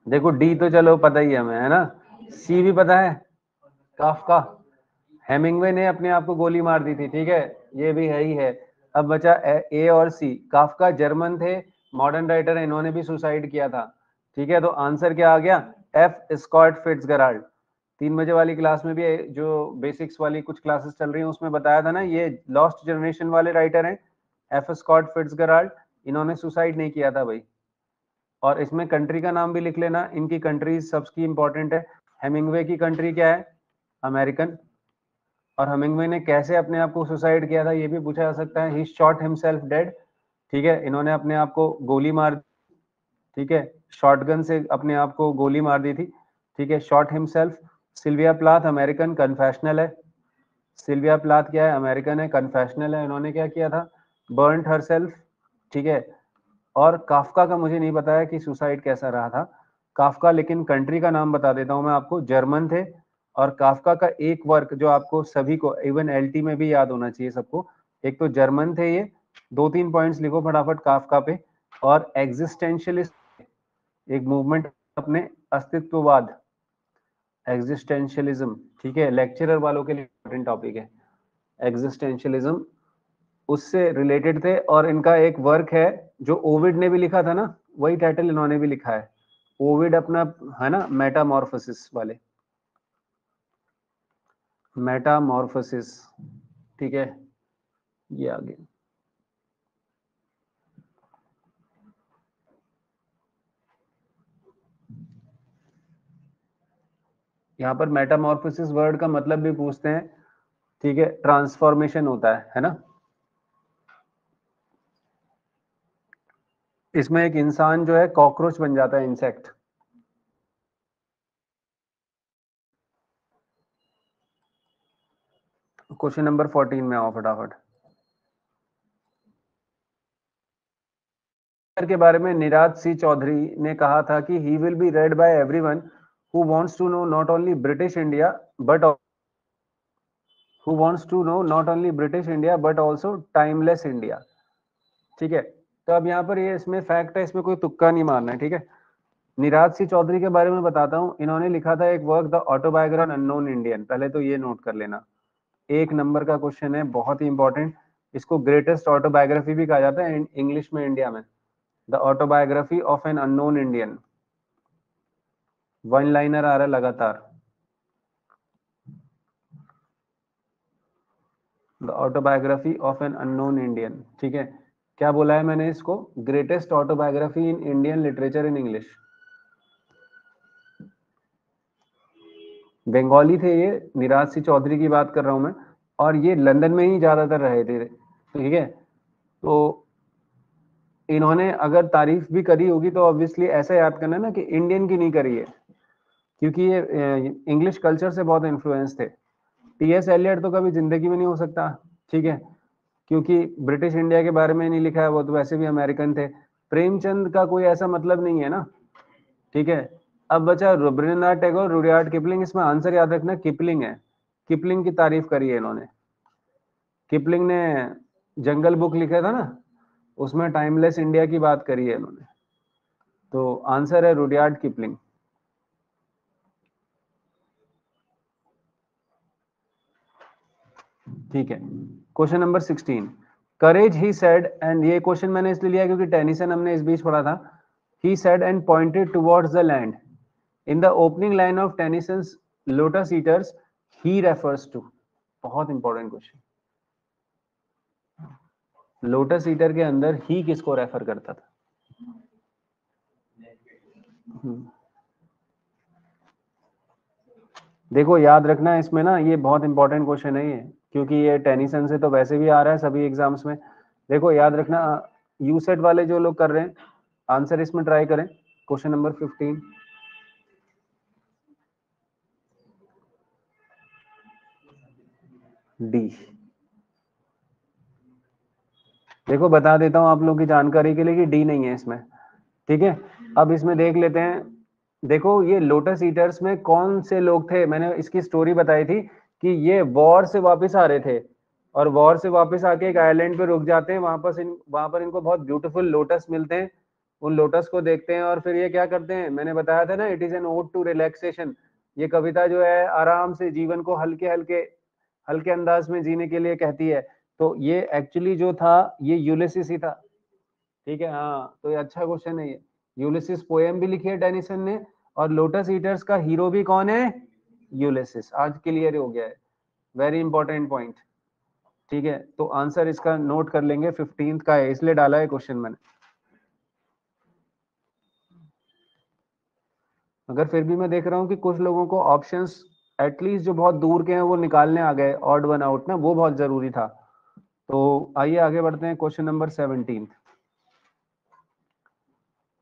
देखो डी तो चलो पता ही है हमें, है ना, सी भी पता है, काफका, हेमिंगवे ने अपने आप को गोली मार दी थी, ठीक है, ये भी है ही है। अब बचा ए और सी। काफका जर्मन थे, मॉडर्न राइटर है, इन्होंने भी सुसाइड किया था, ठीक है। तो आंसर क्या आ गया? F Scott Fitzgerald. 3 बजे वाली क्लास में भी, जो बेसिक्स वाली कुछ क्लासेस चल रही हैं उसमें बताया था ना, ये लॉस्ट जनरेशन वाले राइटर हैं, एफ स्कॉट फिट्जगेराल्ड। इन्होंने सुसाइड नहीं किया था भाई। और इसमें कंट्री का नाम भी लिख लेना, इनकी कंट्रीज सबकी इंपॉर्टेंट है। हेमिंगवे की कंट्री क्या है? अमेरिकन। और हेमिंगवे ने कैसे अपने आप को सुसाइड किया था ये भी पूछा जा सकता है, ही शॉट हिमसेल्फ डेड, ठीक है, इन्होंने अपने आप को गोली मार, ठीक है, शॉटगन से अपने आप को गोली मार दी थी, ठीक है, shot himself. Sylvia Plath American, confessional है, सिल्विया प्लाथ क्या है? अमेरिकन है, कन्फेशनल है, इन्होंने क्या किया था? बर्न्ड हरसेल्फ, ठीक है। और काफका का मुझे नहीं पता है कि सुसाइड कैसा रहा था काफका, लेकिन कंट्री का नाम बता देता हूं मैं आपको, जर्मन थे। और काफका का एक वर्क जो आपको सभी को, इवन एलटी में भी याद होना चाहिए सबको, एक तो जर्मन थे ये, 2-3 पॉइंट्स लिखो फटाफट काफका पे। और एग्जिस्टेंशियलिस्ट, एक मूवमेंट, अपने अस्तित्ववाद, एग्जिस्टेंशियलिज्म, ठीक है, लेक्चरर वालों के लिए इंपॉर्टेंट टॉपिक है एग्जिस्टेंशियलिज्म, उससे रिलेटेड थे। और इनका एक वर्क है जो ओविड ने भी लिखा था ना, वही टाइटल इन्होंने भी लिखा है, ओविड अपना, है ना, मेटामॉर्फोसिस वाले, मेटामॉर्फोसिस, ठीक है, ये आगे। यहाँ पर मेटामॉर्फोसिस वर्ड का मतलब भी पूछते हैं, ठीक है, ट्रांसफॉर्मेशन होता है ना। इसमें एक इंसान जो है कॉकरोच बन जाता है, इंसेक्ट। क्वेश्चन नंबर 14 में आओ फटाफट। के बारे में निराज सी चौधरी ने कहा था कि he will be read by everyone who wants to know not only British India but who wants to know not only British India but also timeless India। ठीक है, तो अब यहाँ पर ये इसमें फैक्ट है, इसमें कोई तुक्का नहीं मारना है, ठीक है। निराज सी चौधरी के बारे में बताता हूँ। इन्होंने लिखा था एक work, the autobiography unknown Indian. पहले तो ये नोट कर लेना, 1 नंबर का क्वेश्चन है, बहुत ही इंपॉर्टेंट। इसको ग्रेटेस्ट ऑटोबायोग्राफी भी कहा जाता है इंग्लिश में इंडिया में। The autobiography of an unknown Indian, one liner आ रहा है लगातार। The autobiography of an unknown Indian, ठीक है। क्या बोला है मैंने इसको? Greatest autobiography in Indian literature in English. Bengali थे ये, निराज सी चौधरी की बात कर रहा हूं मैं, और ये लंदन में ही ज्यादातर रहे थे, ठीक है। तो इन्होंने अगर तारीफ भी करी होगी तो ऑब्वियसली ऐसा याद करना ना कि इंडियन की नहीं करी है, क्योंकि ये इंग्लिश कल्चर से बहुत इन्फ्लुएंस थे। टीएस एलियट तो कभी जिंदगी में नहीं हो सकता, ठीक है, क्योंकि ब्रिटिश इंडिया के बारे में नहीं लिखा है, वो तो वैसे भी अमेरिकन थे। प्रेमचंद का कोई ऐसा मतलब नहीं है ना, ठीक है। अब बचा रविंद्रनाथ टैगोर, रुडयार्ड किपलिंग। इसमें आंसर याद रखना किपलिंग है। किपलिंग की तारीफ करी है इन्होंने। किपलिंग ने जंगल बुक लिखा था ना, उसमें टाइमलेस इंडिया की बात करी है इन्होंने। तो आंसर है रुडयार्ड किपलिंग। ठीक है, question number 16, courage he said, and ये क्वेश्चन मैंने इसलिए लिया क्योंकि टेनिसन हमने इस बीच पढ़ा था। He said and pointed towards the land. In the opening line of Tennyson's lotus eaters he refers to. बहुत इंपॉर्टेंट क्वेश्चन। लोटस ईटर के अंदर ही किसको रेफर करता था? देखो याद रखना इसमें ना, ये बहुत इंपॉर्टेंट क्वेश्चन है ये, क्योंकि ये टेनिसन से तो वैसे भी आ रहा है सभी एग्जाम्स में। देखो याद रखना, यूसेट वाले जो लोग कर रहे हैं, आंसर इसमें ट्राई करें। Question number 15, D. देखो बता देता हूं आप लोगों की जानकारी के लिए कि डी नहीं है इसमें, ठीक है। अब इसमें देख लेते हैं। देखो ये लोटस ईटर्स में कौन से लोग थे, मैंने इसकी स्टोरी बताई थी कि ये वॉर से वापस आ रहे थे, और वॉर से वापस आके एक आइलैंड पे रुक जाते हैं। वहां पर इनको बहुत ब्यूटीफुल लोटस मिलते हैं। उन लोटस को देखते हैं और फिर ये क्या करते हैं, मैंने बताया था ना, it is an ode to relaxation. ये कविता जो है आराम से जीवन को हल्के हल्के हल्के अंदाज में जीने के लिए कहती है। तो ये एक्चुअली जो था ये यूलिसिस ही था, ठीक है। हाँ, तो ये अच्छा क्वेश्चन है ये। यूलिसिस पोएम भी लिखी है टेनिसन ने, और लोटस ईटर्स का हीरो भी कौन है? यूलिसिस। आज क्लियर हो गया है, वेरी इंपॉर्टेंट पॉइंट, ठीक है। तो आंसर इसका नोट कर लेंगे, 15th का है, इसलिए डाला है क्वेश्चन मैंने। अगर फिर भी मैं देख रहा हूँ कि कुछ लोगों को ऑप्शंस एटलीस्ट जो बहुत दूर के हैं वो निकालने आ गए, ऑड वन आउट ना, वो बहुत जरूरी था। तो आइए आगे बढ़ते हैं, क्वेश्चन नंबर 17।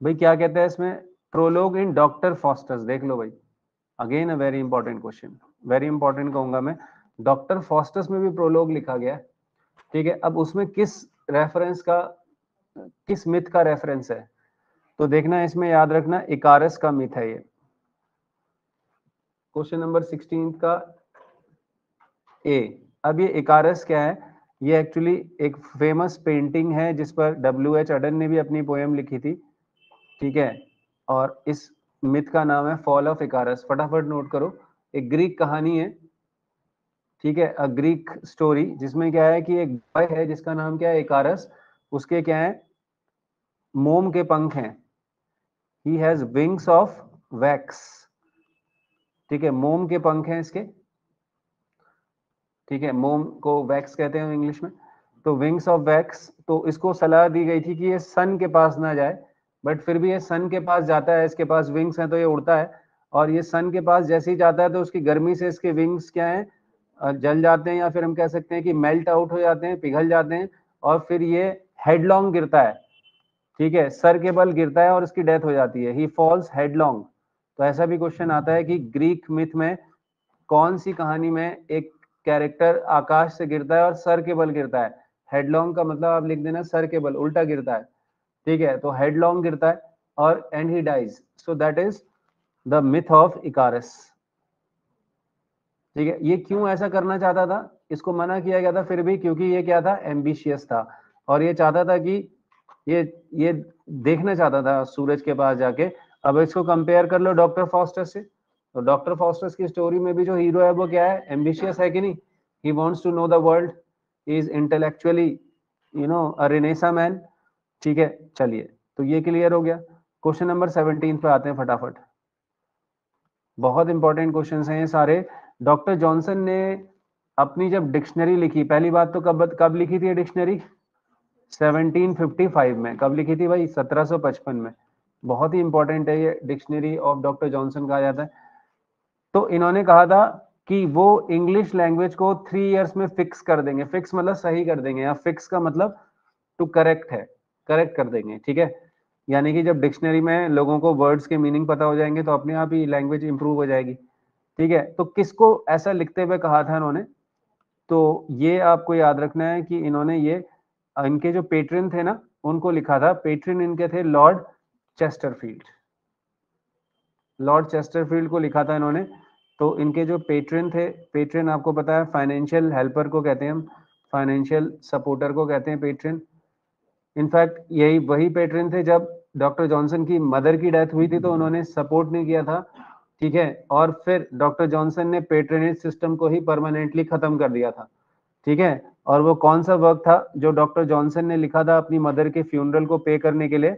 भाई क्या कहता है इसमें? Prologue in doctor fosters. देख लो भाई, again a very important question, very important कहूंगा मैं। डॉक्टर फॉस्टर्स में भी प्रोलोग लिखा गया है, ठीक है। अब उसमें किस मिथ का रेफरेंस है? तो देखना इसमें, याद रखना इकारस का मिथ है ये। क्वेश्चन नंबर 16 का ए। अब ये इकारस क्या है? ये एक्चुअली एक फेमस पेंटिंग है जिस पर W.H. अडन ने भी अपनी पोएम लिखी थी, ठीक है। और इस मिथ का नाम है फॉल ऑफ इकारस। फटाफट नोट करो, एक ग्रीक कहानी है, ठीक है, अ ग्रीक स्टोरी, जिसमें क्या है कि एक बॉय है जिसका नाम क्या है? इकारस। उसके क्या है? मोम के पंख हैं। He has wings of wax, ठीक है, मोम के पंख हैं इसके, ठीक है। मोम को वैक्स कहते हैं इंग्लिश में, तो विंग्स ऑफ वैक्स। तो इसको सलाह दी गई थी कि ये सन के पास ना जाए, बट फिर भी ये सन के पास जाता है, इसके पास विंग्स हैं तो ये उड़ता है। और ये सन के पास जैसे ही जाता है तो उसकी गर्मी से इसके विंग्स क्या है? जल जाते हैं, या फिर हम कह सकते हैं कि मेल्ट आउट हो जाते हैं, पिघल जाते हैं, और फिर ये हेडलॉन्ग गिरता है, ठीक है, सर के बल गिरता है और उसकी डेथ हो जाती है, ही फॉल्स हेडलॉन्ग। तो ऐसा भी क्वेश्चन आता है कि ग्रीक मिथ में कौन सी कहानी में एक कैरेक्टर आकाश से गिरता है और सर के बल गिरता है। हेडलॉन्ग का मतलब आप लिख देना सर के बल, उल्टा गिरता है। ठीक है, तो हेडलॉन्ग गिरता है और and he dies, so that is the myth of Icarus. ठीक है, ये क्यों ऐसा करना चाहता था, इसको मना किया गया था फिर भी, क्योंकि ये क्या था, एम्बिशियस था और ये चाहता था कि ये ये देखना चाहता था सूरज के पास जाके। अब इसको कंपेयर कर लो डॉक्टर फॉस्टस से, तो डॉक्टर फॉस्टस की स्टोरी में भी जो हीरो है वो क्या है, एम्बिशियस है कि नहीं, he wants to know the world, he is intellectually a renaissance man. ठीक है, चलिए, तो ये क्लियर हो गया। क्वेश्चन नंबर 17 पे आते हैं फटाफट। बहुत इंपॉर्टेंट क्वेश्चंस हैं ये सारे। डॉक्टर जॉनसन ने अपनी जब डिक्शनरी लिखी, पहली बात तो कब लिखी थी ये डिक्शनरी, 1755 में। कब लिखी थी भाई, 1755 में। बहुत ही इंपॉर्टेंट है ये डिक्शनरी ऑफ डॉक्टर जॉनसन कहा जाता है। तो इन्होंने कहा था कि वो इंग्लिश लैंग्वेज को 3 इयर्स में फिक्स कर देंगे। फिक्स मतलब सही कर देंगे, या फिक्स का मतलब टू करेक्ट है, करेक्ट कर देंगे। ठीक है, यानी कि जब डिक्शनरी में लोगों को वर्ड्स के मीनिंग पता हो जाएंगे तो अपने आप ही लैंग्वेज इंप्रूव हो जाएगी। ठीक है, तो किसको ऐसा लिखते हुए कहा था इन्होंने, तो ये आपको याद रखना है कि इन्होंने ये इनके जो पेट्रन थे ना उनको लिखा था। पेट्रन इनके थे लॉर्ड चेस्टरफील्ड, लॉर्ड चेस्टरफील्ड को लिखा था इन्होंने। तो इनके जो पेट्रन थे, पेट्रन आपको पता है फाइनेंशियल हेल्पर को कहते हैं हम, फाइनेंशियल सपोर्टर को कहते हैं पेट्रन। इनफैक्ट यही वही पेट्रन थे जब डॉक्टर जॉनसन की मदर की डेथ हुई थी तो उन्होंने सपोर्ट नहीं किया था। ठीक है, और फिर डॉक्टर जॉनसन ने पेट्रनेज सिस्टम को ही परमानेंटली खत्म कर दिया था। ठीक है, और वो कौन सा वर्क था जो डॉक्टर जॉनसन ने लिखा था अपनी मदर के फ्यूनरल को पे करने के लिए,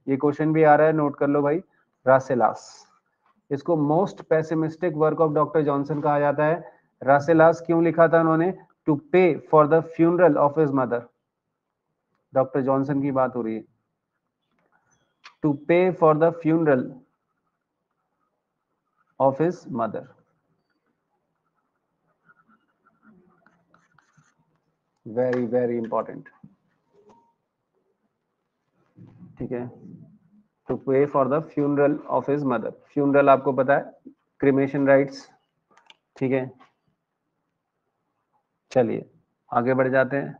ये क्वेश्चन भी आ रहा है, नोट कर लो भाई, रासेलास। इसको most pessimistic work of doctor Johnson कहा जाता है। रासेलास क्यों लिखा था उन्होंने, टू पे for the funeral of his mother. Doctor Johnson की बात हो रही है, टू पे for the funeral of his mother. Very very important. ठीक है, टू पे for the funeral of his mother. Funeral आपको पता है, क्रिमेशन राइट्स। ठीक है, चलिए आगे बढ़ जाते हैं।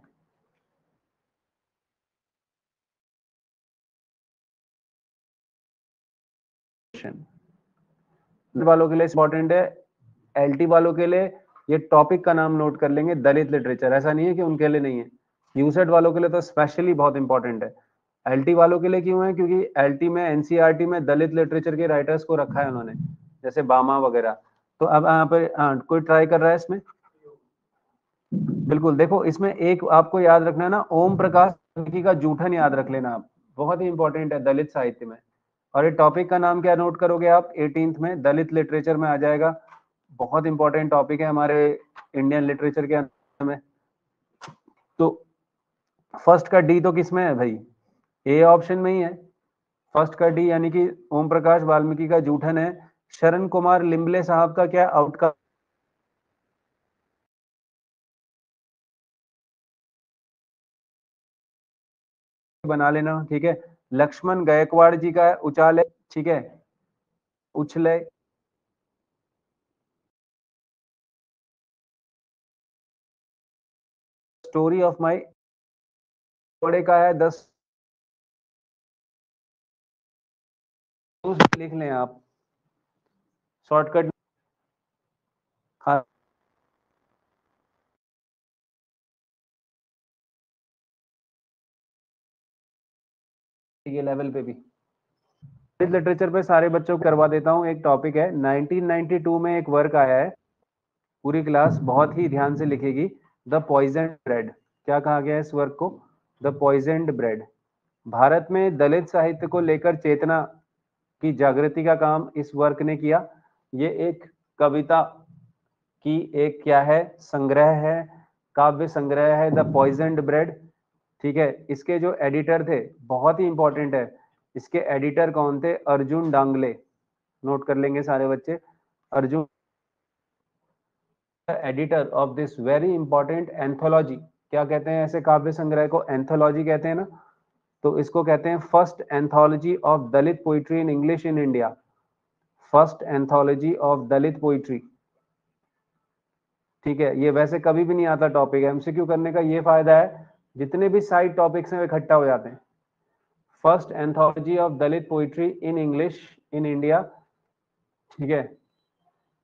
वालों के लिए इंपॉर्टेंट है, एलटी वालों के लिए ये टॉपिक का नाम नोट कर लेंगे, दलित लिटरेचर। ऐसा नहीं है कि उनके लिए नहीं है, यूसेट वालों के लिए तो स्पेशली बहुत इंपॉर्टेंट है। एलटी वालों के लिए क्यों है, क्योंकि एलटी में एनसीईआरटी में दलित लिटरेचर के राइटर्स को रखा है उन्होंने, जैसे बामा वगैरह। तो अब यहाँ पर कोई ट्राई कर रहा है इसमें, बिल्कुल। देखो इसमें एक आपको याद रखना है ना, ओम प्रकाश वाल्मीकि का जूठन याद रख लेना आप, बहुत ही इंपॉर्टेंट है दलित साहित्य में। और ये टॉपिक का नाम क्या नोट करोगे आप, 18th में दलित लिटरेचर में आ जाएगा। बहुत इंपॉर्टेंट टॉपिक है हमारे इंडियन लिटरेचर के अंदर में। तो फर्स्ट का डी तो किसमें है भाई, ए ऑप्शन में ही है। फर्स्ट का डी यानी कि ओम प्रकाश वाल्मीकि का जूठन है। शरण कुमार लिम्बले साहब का क्या आउटकम बना लेना। ठीक है, लक्ष्मण गायकवाड़ जी का उचाले, ठीक है, उछले। स्टोरी ऑफ माई बड़े का है 10, लिख लें आप शॉर्टकट। हाँ, ये लेवल पे भी लिटरेचर पे सारे बच्चों को करवा देता हूँ। एक टॉपिक है 1992 में एक वर्क आया है, पूरी क्लास बहुत ही ध्यान से लिखेगी, द पॉइजन ब्रेड। क्या कहा गया है इस वर्क को, द पॉइजन ब्रेड। भारत में दलित साहित्य को लेकर चेतना की जागृति का काम इस वर्क ने किया। ये एक कविता की एक क्या है, संग्रह है, काव्य संग्रह है, द पॉइजन्ड ब्रेड। ठीक है, इसके जो एडिटर थे, बहुत ही इंपॉर्टेंट है, इसके एडिटर कौन थे, अर्जुन डांगले। नोट कर लेंगे सारे बच्चे, Arjun editor of this very important anthology. क्या कहते हैं ऐसे काव्य संग्रह को, एंथोलॉजी कहते हैं ना। तो इसको कहते हैं first anthology of Dalit poetry in English in India. First anthology of Dalit poetry, ठीक है। ये वैसे कभी भी नहीं आता टॉपिक, एमसीक्यू करने का ये फायदा है, जितने भी साइड टॉपिक्स हैं वो इकट्ठा हो जाते हैं। First anthology of Dalit poetry in English in India, ठीक है।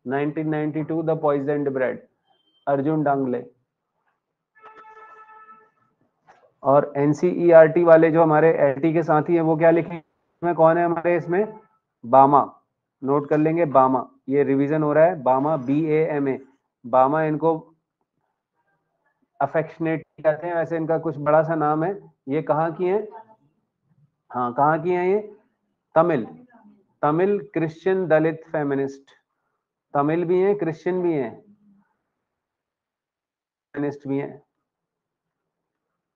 1992 द पॉइजन्ड ब्रेड, अर्जुन डांगले। और एनसीईआरटी वाले जो हमारे एलटी के साथी हैं वो क्या लिखेंगे, इसमें कौन है हमारे, इसमें बामा, नोट कर लेंगे बामा, ये रिवीजन हो रहा है, बामा BAMA, बामा इनको अफेक्शनेट कहते हैं, वैसे इनका कुछ बड़ा सा नाम है। ये कहाँ की हैं, हाँ कहाँ की हैं ये, तमिल, तमिल क्रिश्चियन दलित फेमिनिस्ट, तमिल भी हैं क्रिश्चियन भी हैं फेमिनिस्ट भी हैं।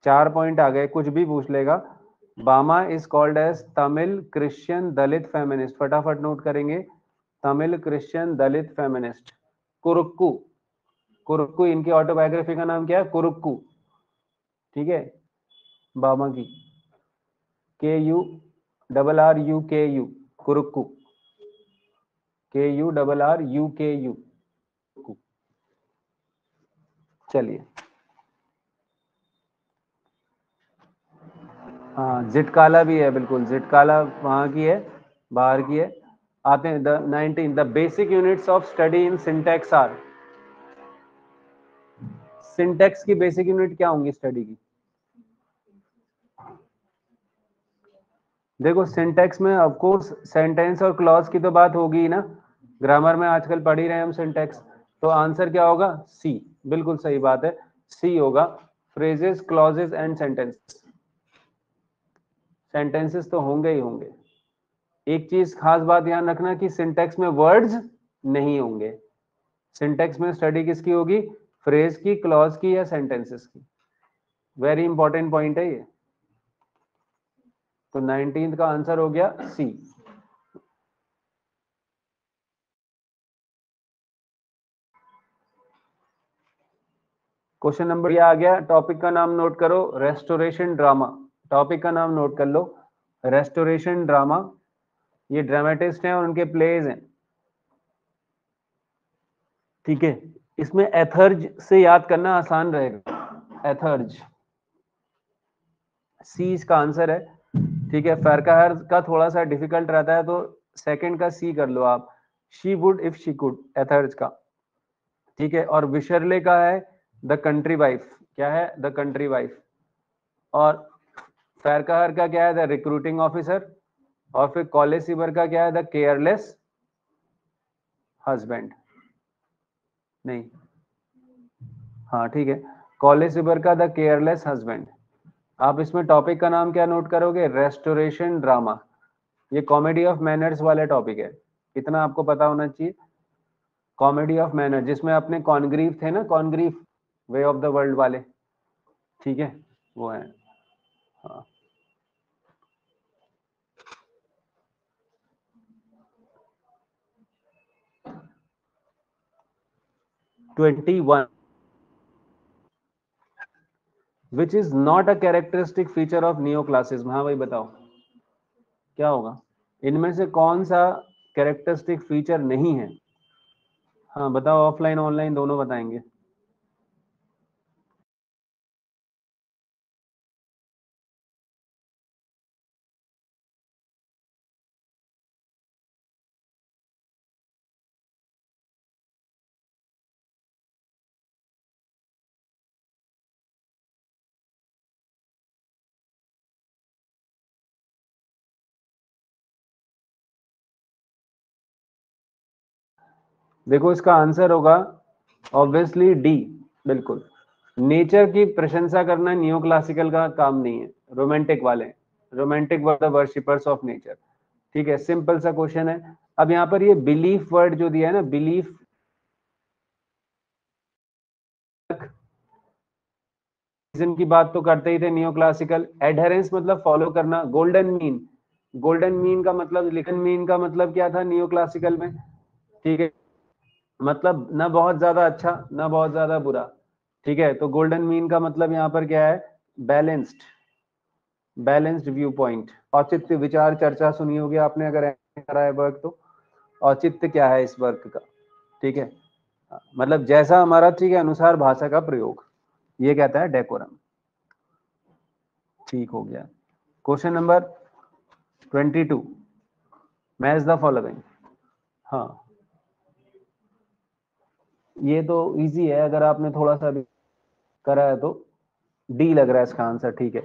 4 पॉइंट आ गए, कुछ भी पूछ लेगा। Bama is called as Tamil Christian Dalit feminist, फटाफट नोट करेंगे, तमिल क्रिश्चियन दलित फेमिनिस्ट। कुरुक्कू, कुरुक्कू इनकी ऑटोबायोग्राफी का नाम क्या है, कुरुक्कू, ठीक है, बामा की, KURRUKU, कुरुक्कू, KURRUKU। चलिए, हाँ जिटकाला भी है, बिल्कुल जिटकाला वहां की है, बाहर की है। आते हैं the 19 the basic units of study in syntax are. Syntax की बेसिक यूनिट क्या होंगी स्टडी की, देखो सिंटैक्स में ऑफ कोर्स सेंटेंस और क्लॉज की तो बात होगी ही ना, ग्रामर में आजकल पढ़ ही रहे हैं हम सिंटैक्स, तो आंसर क्या होगा, सी, बिल्कुल सही बात है, सी होगा, phrases clauses and sentences. Sentences तो होंगे ही होंगे। एक चीज खास बात ध्यान रखना कि सिंटैक्स में वर्ड्स नहीं होंगे, सिंटैक्स में स्टडी किसकी होगी, फ्रेज की, क्लॉज की या सेंटेंसेस की, वेरी इंपॉर्टेंट पॉइंट है ये। तो 19th का आंसर हो गया सी। क्वेश्चन नंबर ये आ गया, टॉपिक का नाम नोट करो, रेस्टोरेशन ड्रामा, टॉपिक का नाम नोट कर लो, रेस्टोरेशन ड्रामा। ये ड्रामेटिस्ट हैं और उनके प्लेज हैं, ठीक है। इसमें एथर्ज से याद करना आसान रहेगा, एथर्ज, सी इसका आंसर है, ठीक है। फरकाहर का थोड़ा सा डिफिकल्ट रहता है, तो सेकंड का सी कर लो आप, she would if she could, एथर्ज का, ठीक है। और विशरले का है द कंट्री वाइफ, क्या है, द कंट्री वाइफ। और फरकाहर का क्या है, द रिक्रूटिंग ऑफिसर। और फिर कॉलेज सीबर का क्या है, द केयरलेस हस्बैंड, नहीं, हाँ ठीक है, कॉलेज सीबर का द केयरलेस हस्बैंड। आप इसमें टॉपिक का नाम क्या नोट करोगे, रेस्टोरेशन ड्रामा। ये कॉमेडी ऑफ मैनर्स वाला टॉपिक है, इतना आपको पता होना चाहिए, कॉमेडी ऑफ मैनर, जिसमें अपने कॉन्ग्रीव थे ना, Congreve way of the world वाले, ठीक है, वो है, हाँ। 21 which is not a characteristic feature of neo classicism, हाँ भाई बताओ क्या होगा, इनमें से कौन सा कैरेक्टरिस्टिक फीचर नहीं है, हाँ बताओ, ऑफलाइन ऑनलाइन दोनों बताएंगे। देखो इसका आंसर होगा ऑब्वियसली डी, बिल्कुल। नेचर की प्रशंसा करना नियो क्लासिकल का काम नहीं है, रोमांटिक वाले, romantic were the worshippers of nature, ठीक है, सिंपल सा क्वेश्चन है। अब यहाँ पर ये बिलीफ वर्ड जो दिया है ना, बिलीफ रीजन की बात तो करते ही थे नियो क्लासिकल, एडहेरेंस मतलब फॉलो करना, गोल्डन मीन, गोल्डन मीन का मतलब, लिखन मीन का मतलब क्या था नियो क्लासिकल में, ठीक है, मतलब ना बहुत ज्यादा अच्छा ना बहुत ज्यादा बुरा, ठीक है। तो गोल्डन मीन का मतलब यहाँ पर क्या है, बैलेंस्ड, बैलेंस्ड व्यू पॉइंट, औचित्य विचार चर्चा सुनी होगी आपने अगर करा है वर्क तो। औचित्य क्या है इस वर्क का, ठीक है, मतलब जैसा हमारा ठीक है अनुसार भाषा का प्रयोग, ये कहता है डेकोरम। ठीक हो गया। Question number 22, match the following. हाँ ये तो इजी है, अगर आपने थोड़ा सा भी करा है तो। डी लग रहा है इसका आंसर, ठीक है,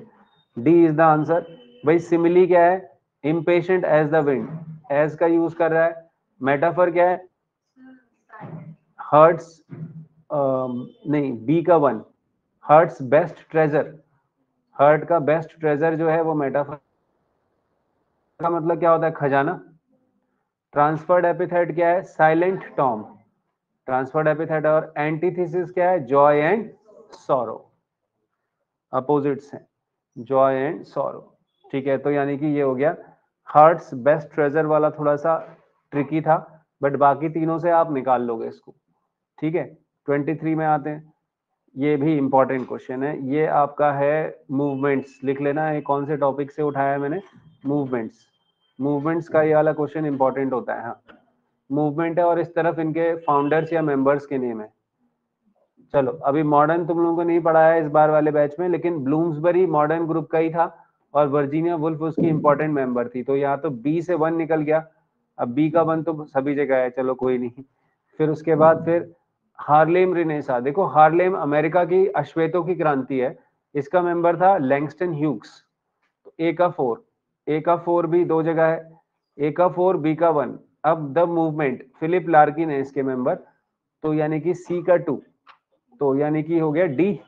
डी इज द आंसर। भाई सिमिली क्या है, impatient as the wind, as का यूज कर रहा है। मेटाफर क्या है, हर्ट्स, नहीं बी का one, heart's best treasure, heart का बेस्ट ट्रेजर जो है वो मेटाफर का मतलब क्या होता है, खजाना। ट्रांसफर्ड एपिथेट क्या है, साइलेंट टॉम, ट्रांसफर्ड एपिथेट। और एंटीथेसिस क्या है, जॉय एंड सॉरो, अपोजिट्स हैं जॉय एंड सॉरो, ठीक है। तो यानी कि ये हो गया, हार्ट्स बेस्ट ट्रेजर वाला थोड़ा सा ट्रिकी था, बट बाकी तीनों से आप निकाल लोगे इसको, ठीक है। 23 में आते हैं, ये भी इंपॉर्टेंट क्वेश्चन है, ये आपका है मूवमेंट्स, लिख लेना है कौन से टॉपिक से उठाया है मैंने, मूवमेंट्स। मूवमेंट्स का ये वाला क्वेश्चन इंपॉर्टेंट होता है, हाँ मूवमेंट है और इस तरफ इनके फाउंडर्स या मेंबर्स के नेम है। चलो अभी मॉडर्न तुम लोगों को नहीं पढ़ा है इस बार वाले बैच में, लेकिन ब्लूम्सबरी मॉडर्न ग्रुप का ही था और वर्जीनिया वुल्फ उसकी इंपॉर्टेंट मेंबर थी, तो यहाँ तो बी से 1 निकल गया। अब बी का 1 तो सभी जगह है, चलो कोई नहीं। फिर उसके बाद फिर हार्लेम रिनेसा, देखो हार्लेम अमेरिका की अश्वेतों की क्रांति है, इसका मेंबर था लैंगस्टन ह्यूग्स। तो ए का 4, ए का 4 भी दो जगह है, ए का 4 बी का 1। अब द मूवमेंट, फिलिप लार्किन है इसके मेंबर, तो यानी कि सी का 2, तो यानी कि हो गया डी,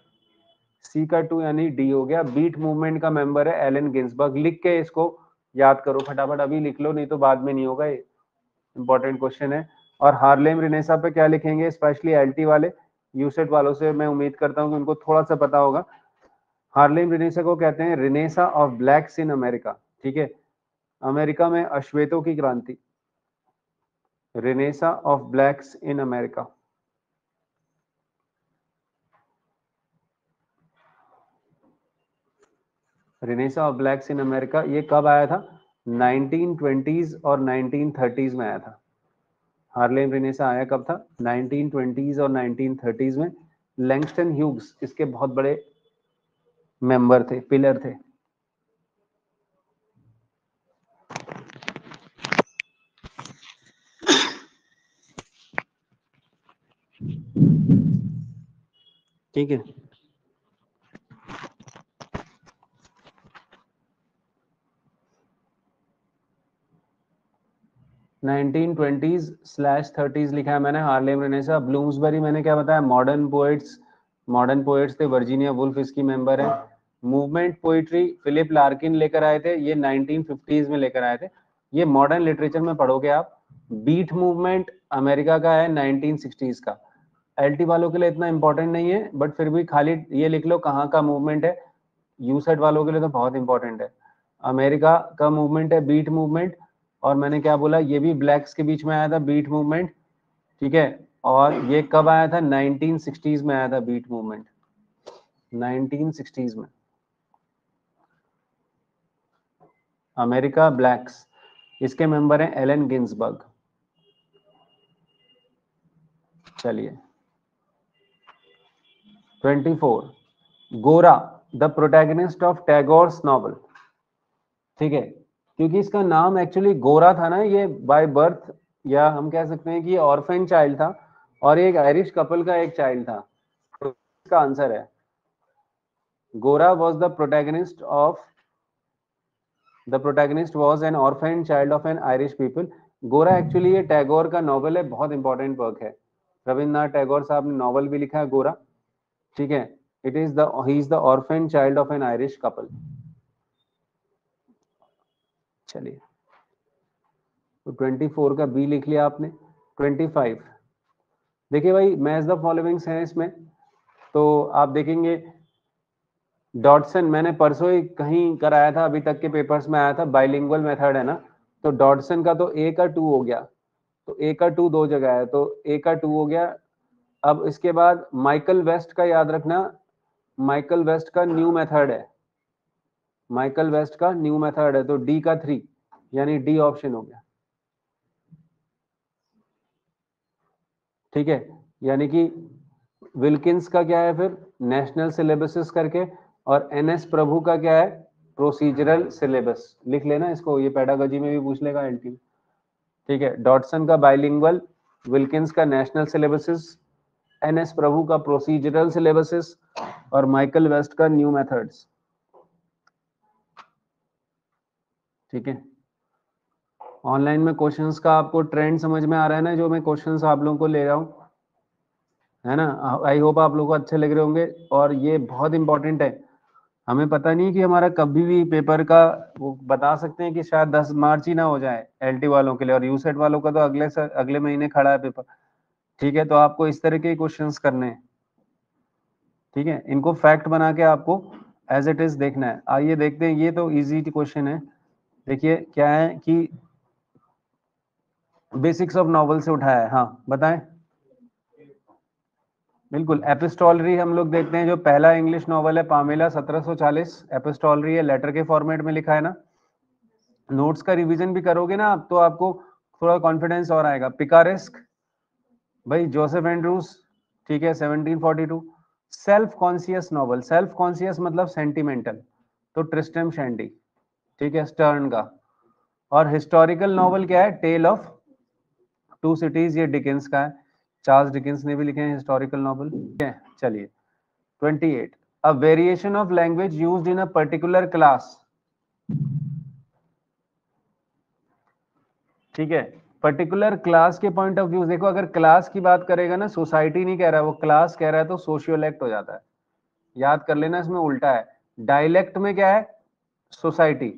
सी का 2 यानी डी हो गया। बीट मूवमेंट का मेंबर है एलन गिन्सबर्ग, लिख के इसको याद करो फटाफट, अभी लिख लो नहीं तो बाद में नहीं होगा, ये इंपॉर्टेंट क्वेश्चन है। और हार्लेम रिनेसा पे क्या लिखेंगे, स्पेशली एलटी वाले, यूसेट वालों से मैं उम्मीद करता हूँ कि उनको थोड़ा सा पता होगा। हार्लेम रिनेसा को कहते हैं renaissance of blacks in America, ठीक है, अमेरिका में अश्वेतों की क्रांति, renaissance of blacks in America. Renaissance of blacks in America ये कब आया था, 1920s और 1930s में आया था। हार्लेम रिनेसा आया कब था, 1920s और 1930s में। लैंगस्टन ह्यूग्स इसके बहुत बड़े मेंबर थे, पिलर थे। ठीक है, नाइनटीन ट्वेंटीज स्लैश 30s लिखा है मैंने, हार्लेम रेनेसा। ब्लूम्सबरी मैंने क्या बताया, मॉडर्न पोएट्स, मॉडर्न पोएट्स थे, वर्जीनिया वुल्फ इसकी मेंबर है। मूवमेंट पोइट्री फिलिप लार्किन लेकर आए थे, ये 1950s में लेकर आए थे, ये मॉडर्न लिटरेचर में पढ़ोगे आप। बीट मूवमेंट अमेरिका का है 1960s का, एलटी वालों के लिए इतना इंपॉर्टेंट नहीं है, बट फिर भी खाली ये लिख लो कहाँ का मूवमेंट है, यूसेट वालों के लिए तो बहुत इंपॉर्टेंट है। अमेरिका का मूवमेंट है बीट मूवमेंट, और मैंने क्या बोला, ये भी ब्लैक्स के बीच में आया था बीट मूवमेंट, ठीक है। और ये कब आया था, 1960s में आया था बीट मूवमेंट, 1960s में। अमेरिका ब्लैक्स, इसके मेंबर हैं एलन गिन्सबर्ग। चलिए 24, गोरा the protagonist of Tagore's novel, ठीक है, क्योंकि इसका नाम एक्चुअली गोरा था ना, ये बाय बर्थ, या हम कह सकते हैं कि ऑर्फन चाइल्ड था और एक आयरिश कपल का एक चाइल्ड था, तो इसका आंसर है गोरा was the protagonist of, the protagonist was an orphan child of N Irish people. गोरा एक्चुअली ये टैगोर का नॉवल है, बहुत इंपॉर्टेंट वर्क है, रविन्द्रनाथ टैगोर साहब ने नॉवल भी लिखा है गोरा, ठीक है। It is the, he is the orphan child of N Irish couple. चलिए तो 24 का बी लिख लिया आपने। 25, देखिए भाई मैच द फॉलोइंग्स हैं इसमें, तो आप देखेंगे डॉटसन, मैंने परसों ही कहीं कराया था, अभी तक के पेपर्स में आया था, बाइलिंगुअल मेथड है ना, तो डॉटसन का तो ए का 2 हो गया, तो ए का 2 दो जगह है, तो ए का 2 हो गया। अब इसके बाद माइकल वेस्ट का याद रखना, माइकल वेस्ट का न्यू मेथड है, माइकल वेस्ट का न्यू मेथड है, तो डी का 3, यानी डी ऑप्शन हो गया। ठीक है, यानी कि विल्किंस का क्या है फिर, नेशनल सिलेबसेस करके, और एनएस प्रभु का क्या है, प्रोसीजरल सिलेबस। लिख लेना इसको, ये पेडागोजी में भी पूछ लेगा एलटी। ठीक है, डॉटसन का बाइलिंगुअल, विल्किंस का नेशनल सिलेबसेस, एनएस प्रभु का प्रोसीजरल सिलेबसेस, और माइकल वेस्ट का न्यू मेथड्स। ठीक है, ऑनलाइन में क्वेश्चंस का आपको ट्रेंड समझ में आ रहा है ना, जो मैं क्वेश्चंस आप लोगों को ले रहा हूँ, है ना। आई होप आप लोगों को अच्छे लग रहे होंगे, और ये बहुत इंपॉर्टेंट है। हमें पता नहीं कि हमारा कभी भी पेपर का वो बता सकते हैं कि शायद 10 मार्च ही ना हो जाए एलटी वालों के लिए, और यूसेट वालों का तो अगले महीने खड़ा है पेपर। ठीक है, तो आपको इस तरह के क्वेश्चंस करने हैं। ठीक है, इनको फैक्ट बना के आपको एज इट इज देखना है। आइए देखते हैं, ये तो इजी क्वेश्चन है। देखिए क्या है कि बेसिक्स ऑफ नॉवल से उठाया है। हाँ बताएं। बिल्कुल, एपिस्टोलरी हम लोग देखते हैं, जो पहला इंग्लिश नॉवल है पामेला 1740, एपिस्टोलरी है, लेटर के फॉर्मेट में लिखा है ना। नोट्स का रिवीजन भी करोगे ना आप, तो आपको थोड़ा कॉन्फिडेंस और आएगा। पिकारेस्क भाई जोसेफ एंड्रूज, ठीक है 1742। Self conscious novel, self conscious मतलब सेंटिमेंटल, तो ट्रिस्टम शैंडी, ठीक है स्टर्न का। और हिस्टोरिकल नॉवल क्या है, टेल ऑफ टू सिटीज, ये डिकेंस का है, चार्ल्स डिकेंस ने भी लिखे हैं हिस्टोरिकल नॉवल। ठीक है, चलिए 28, a variation of language used in a particular class. ठीक है, पर्टिकुलर क्लास के पॉइंट ऑफ व्यू देखो, अगर क्लास की बात करेगा ना, सोसाइटी नहीं कह रहा है वो, क्लास कह रहा है, तो सोशियोलेक्ट हो जाता है। याद कर लेना, इसमें उल्टा है। डायलेक्ट में क्या है, सोसाइटी।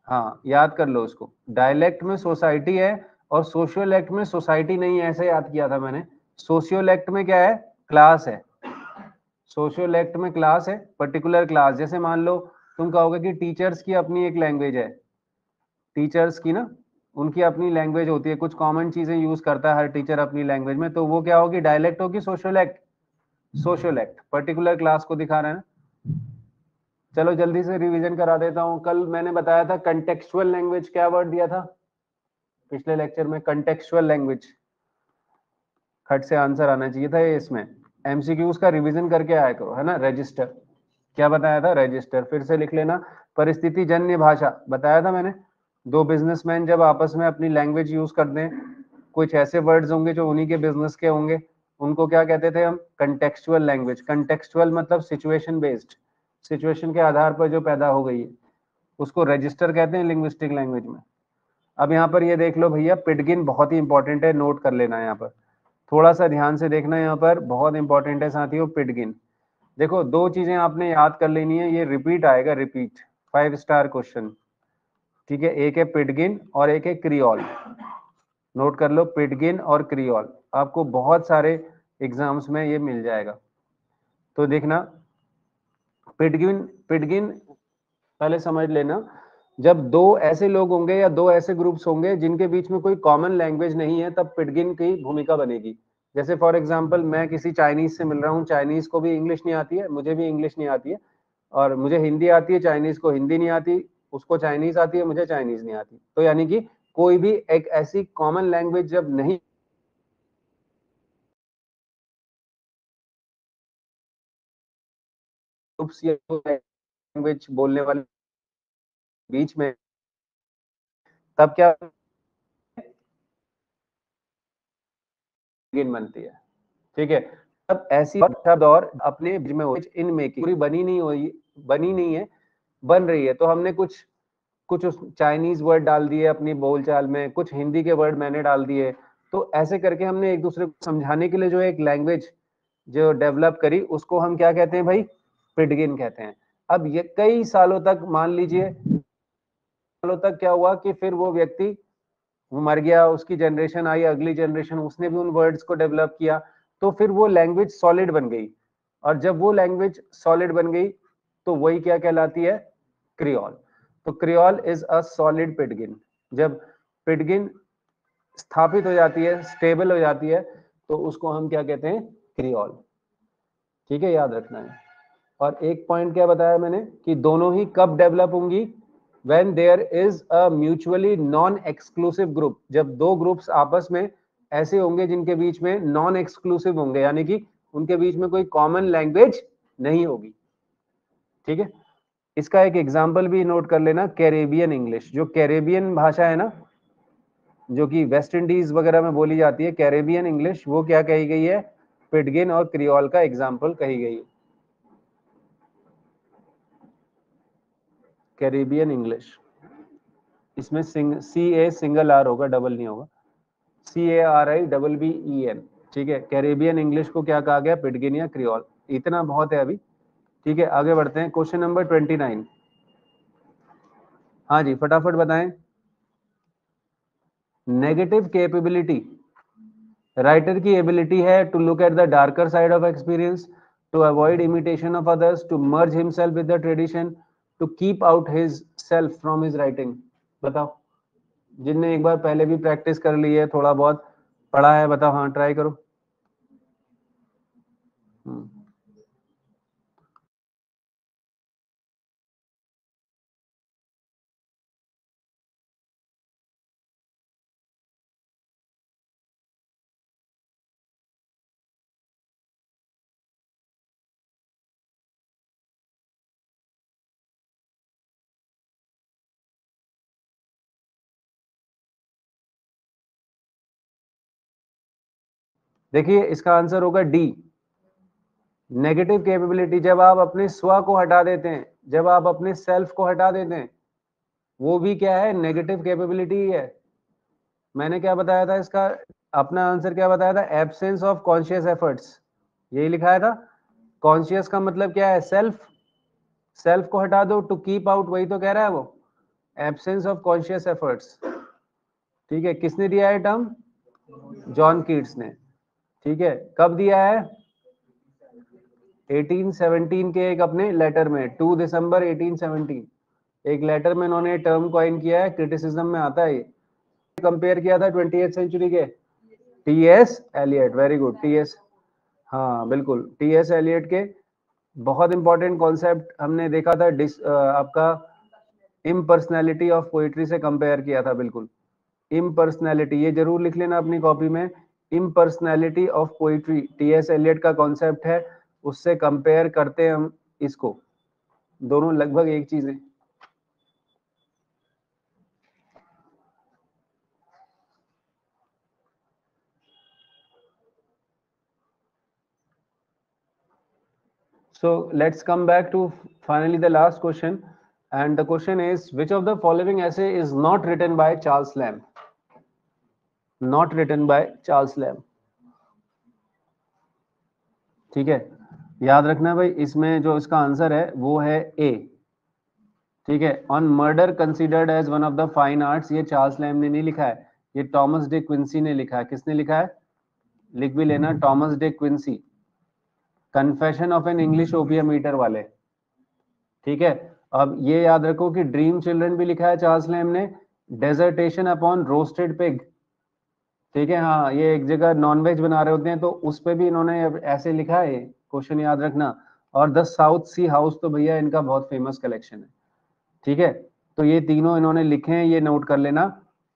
हाँ याद कर लो उसको, डायलेक्ट में सोसाइटी है, और सोशियोलेक्ट में सोसाइटी नहीं है, ऐसे याद किया था मैंने। सोशियोलेक्ट में क्या है, क्लास है। सोशियोलेक्ट में क्लास है, पर्टिकुलर क्लास। जैसे मान लो तुम कहोगे कि टीचर्स की अपनी एक लैंग्वेज है, टीचर्स की ना, उनकी अपनी लैंग्वेज होती है, कुछ कॉमन चीजें यूज करता है हर टीचर अपनी लैंग्वेज में, तो वो क्या होगी, डायलेक्ट होगी, सोशियोलेक्ट। सोशियोलेक्ट पर्टिकुलर क्लास को दिखा रहा है ना। चलो जल्दी से रिवीजन करा देता हूं। कल मैंने बताया था कंटेक्चुअल लैंग्वेज, क्या वर्ड दिया था पिछले लेक्चर में, कंटेक्चुअल लैंग्वेज। खट से आंसर आना चाहिए था ये इसमें। एमसीक्यूज का रिवीजन करके आया करो, है ना। रजिस्टर, क्या बताया था, रजिस्टर फिर से लिख लेना। परिस्थिति जन्य भाषा बताया था मैंने, दो बिजनेसमैन जब आपस में अपनी लैंग्वेज यूज कर दें, कुछ ऐसे वर्ड्स होंगे जो उन्हीं के बिजनेस के होंगे, उनको क्या कहते थे हम, कंटेक्चुअल लैंग्वेज। कंटेक्चुअल मतलब सिचुएशन बेस्ड, सिचुएशन के आधार पर जो पैदा हो गई है, उसको रजिस्टर कहते हैं लिंग्विस्टिक लैंग्वेज में। अब यहाँ पर ये देख लो भैया, पिडगिन बहुत ही इंपॉर्टेंट है, नोट कर लेना यहाँ पर, थोड़ा सा ध्यान से देखना, यहाँ पर बहुत इंपॉर्टेंट है साथियों पिडगिन। देखो दो चीजें आपने याद कर लेनी है, ये रिपीट आएगा, रिपीट 5 स्टार क्वेश्चन। ठीक है, एक है पिडगिन और एक है क्रियोल। नोट कर लो, पिडगिन और क्रियोल, आपको बहुत सारे एग्जाम्स में ये मिल जाएगा। तो देखना, पिडगिन, पिडगिन पहले समझ लेना, जब दो ऐसे लोग होंगे या दो ऐसे ग्रुप्स होंगे जिनके बीच में कोई कॉमन लैंग्वेज नहीं है, तब पिडगिन की भूमिका बनेगी। जैसे फॉर एग्जांपल मैं किसी चाइनीज से मिल रहा हूँ, चाइनीज को भी इंग्लिश नहीं आती है, मुझे भी इंग्लिश नहीं आती है, और मुझे हिंदी आती है, चाइनीज को हिंदी नहीं आती, उसको चाइनीज आती है, मुझे चाइनीज नहीं आती। तो यानी कि कोई भी एक ऐसी कॉमन लैंग्वेज जब नहीं, ग्रुप्स या लैंग्वेज बोलने वाले बीच में, तब क्या पिडगिन बनती है। ठीक है, अब ऐसी शब्द और अपने बीच में इन मेकिंग पूरी बनी नहीं हुई, बनी नहीं है, बन रही है, तो हमने कुछ कुछ उस चाइनीज वर्ड डाल दिए अपनी बोलचाल में, कुछ हिंदी के वर्ड मैंने डाल दिए, तो ऐसे करके हमने एक दूसरे को समझाने के लिए जो एक लैंग्वेज जो डेवलप करी, उसको हम क्या कहते हैं भाई, पिडगिन कहते हैं। अब ये कई सालों तक, मान लीजिए सालों तक क्या हुआ कि फिर वो व्यक्ति वो मर गया, उसकी जनरेशन आई, अगली जनरेशन, उसने भी उन वर्ड्स को डेवलप किया, तो फिर वो लैंग्वेज सॉलिड बन गई। और जब वो लैंग्वेज सॉलिड बन गई, तो वही क्या कहलाती है, क्रियोल। तो क्रियोल इज अ सॉलिड पिडगिन। जब पिडगिन स्थापित हो जाती है, स्टेबल हो जाती है, तो उसको हम क्या कहते हैं, क्रियोल। ठीक है, याद रखना है। और एक पॉइंट क्या बताया मैंने कि दोनों ही कब डेवलप होंगी, when there is a mutually non exclusive group, जब दो ग्रुप्स आपस में ऐसे होंगे जिनके बीच में नॉन एक्सक्लूसिव होंगे, यानी कि उनके बीच में कोई कॉमन लैंग्वेज नहीं होगी। ठीक है, इसका एक एग्जाम्पल भी नोट कर लेना, कैरेबियन इंग्लिश, जो कैरेबियन भाषा है ना, जो कि वेस्ट इंडीज वगैरह में बोली जाती है, कैरेबियन इंग्लिश, वो क्या कही गई है, पिडगिन और क्रियोल का एग्जाम्पल कही गई है। कैरेबियन इंग्लिश, इसमें CA सिंगल आर होगा, डबल नहीं होगा, CARIBBEN। ठीक है, कैरेबियन इंग्लिश को क्या कहा गया, पिडगिन या क्रियोल। इतना बहुत है अभी। ठीक है, आगे बढ़ते हैं, क्वेश्चन नंबर 29। हाँ जी, फटाफट बताएं। नेगेटिव कैपेबिलिटी, राइटर की एबिलिटी है to look at the darker side of experience, to avoid imitation of others, to merge himself with the tradition, to keep out his self from his writing. बताओ, जिनने एक बार पहले भी practice कर ली है, थोड़ा बहुत पढ़ा है, बताओ। हाँ, ट्राई करो। देखिए, इसका आंसर होगा डी, नेगेटिव कैपेबिलिटी। जब आप अपने स्व को हटा देते हैं, जब आप अपने सेल्फ को हटा देते हैं, वो भी क्या है, नेगेटिव कैपेबिलिटी ही है। मैंने क्या बताया था इसका, अपना आंसर क्या बताया था, एब्सेंस ऑफ कॉन्शियस एफर्ट्स, यही लिखाया था। कॉन्शियस का मतलब क्या है, सेल्फ, सेल्फ को हटा दो, टू कीप आउट, वही तो कह रहा है वो, एब्सेंस ऑफ कॉन्शियस एफर्ट्स। ठीक है, किसने दिया है टर्म, जॉन कीट्स ने। ठीक है, कब दिया है, 1817 के एक अपने लेटर में, 2 दिसंबर 1817, एक लेटर में इन्होंने टर्म कॉइन किया है, क्रिटिसिज्म में आता है ये। कंपेयर किया था 20th सेंचुरी के, TS Eliot, very good, TS, हाँ बिल्कुल, टीएस एलियट के बहुत इंपॉर्टेंट कॉन्सेप्ट हमने देखा था, आपका इम्पर्सनैलिटी ऑफ पोइट्री से कंपेयर किया था, बिल्कुल, इम्पर्सनैलिटी, ये जरूर लिख लेना अपनी कॉपी में, impersonality of poetry, TS Eliot का कॉन्सेप्ट है, उससे कंपेयर करते हैं हम इसको, दोनों लगभग एक चीज है। So let's come back to finally the last question, and the question is, which of the following essay is not written by Charles Lamb? Not written by Charles Lamb. ठीक है, याद रखना भाई, इसमें जो इसका आंसर है वो है ए। ठीक है, on murder considered as one of the fine arts, ये चार्ल्स लैम्ब ने नहीं लिखा है, ये टॉमस डे क्विंसी ने लिखा है। किसने लिखा है, लिख भी लेना, Thomas De Quincey, confession of an English opium eater वाले। ठीक है, अब ये याद रखो कि ड्रीम चिल्ड्रन भी लिखा है चार्ल्स लैम्ब ने, डेजर्टेशन अपॉन रोस्टेड पिग। ठीक है, हाँ, ये एक जगह नॉनवेज बना रहे होते हैं तो उस पे भी इन्होंने ऐसे लिखा है, क्वेश्चन याद रखना। और द साउथ सी हाउस तो भैया इनका बहुत फेमस कलेक्शन है। ठीक है, तो ये तीनों इन्होंने लिखे हैं, ये नोट कर लेना।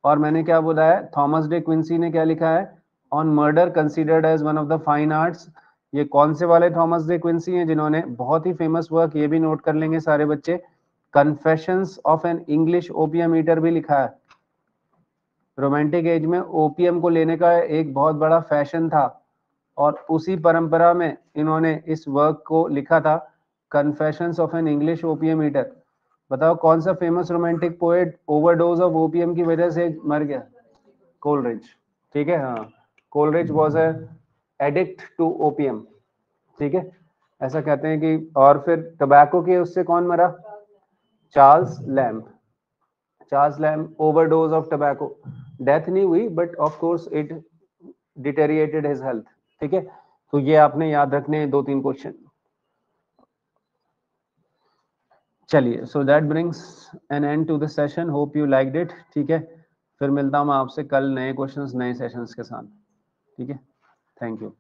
और मैंने क्या बोला है, थॉमस डे क्विंसी ने क्या लिखा है, on murder considered as one of the fine arts. ये कौन से वाले थॉमस डे क्विंसी हैं, जिन्होंने बहुत ही फेमस वर्क, ये भी नोट कर लेंगे सारे बच्चे, confessions of an English opium eater भी लिखा है। रोमांटिक एज में ओपियम को लेने का एक बहुत बड़ा फैशन था, और उसी परंपरा में इन्होंने इस वर्क को लिखा था, confessions of an English opium eater. बताओ कौन सा famous romantic poet overdose of opium की वजह से मर गया, कोलरिज। ठीक है, हाँ, Coleridge was a addict to opium. ठीक है, ऐसा कहते हैं कि, और फिर टबैको के उससे कौन मरा, Charles Lamb. Charles Lamb overdose of tobacco, death नहीं हुई but of course it deteriorated his health. ठीक है, तो ये आपने याद रखने हैं 2-3 क्वेश्चन। चलिए, so that brings an end to the session, hope you liked it. ठीक है, फिर मिलता हूँ मैं आपसे कल नए क्वेश्चंस नए सेशंस के साथ। ठीक है, थैंक यू।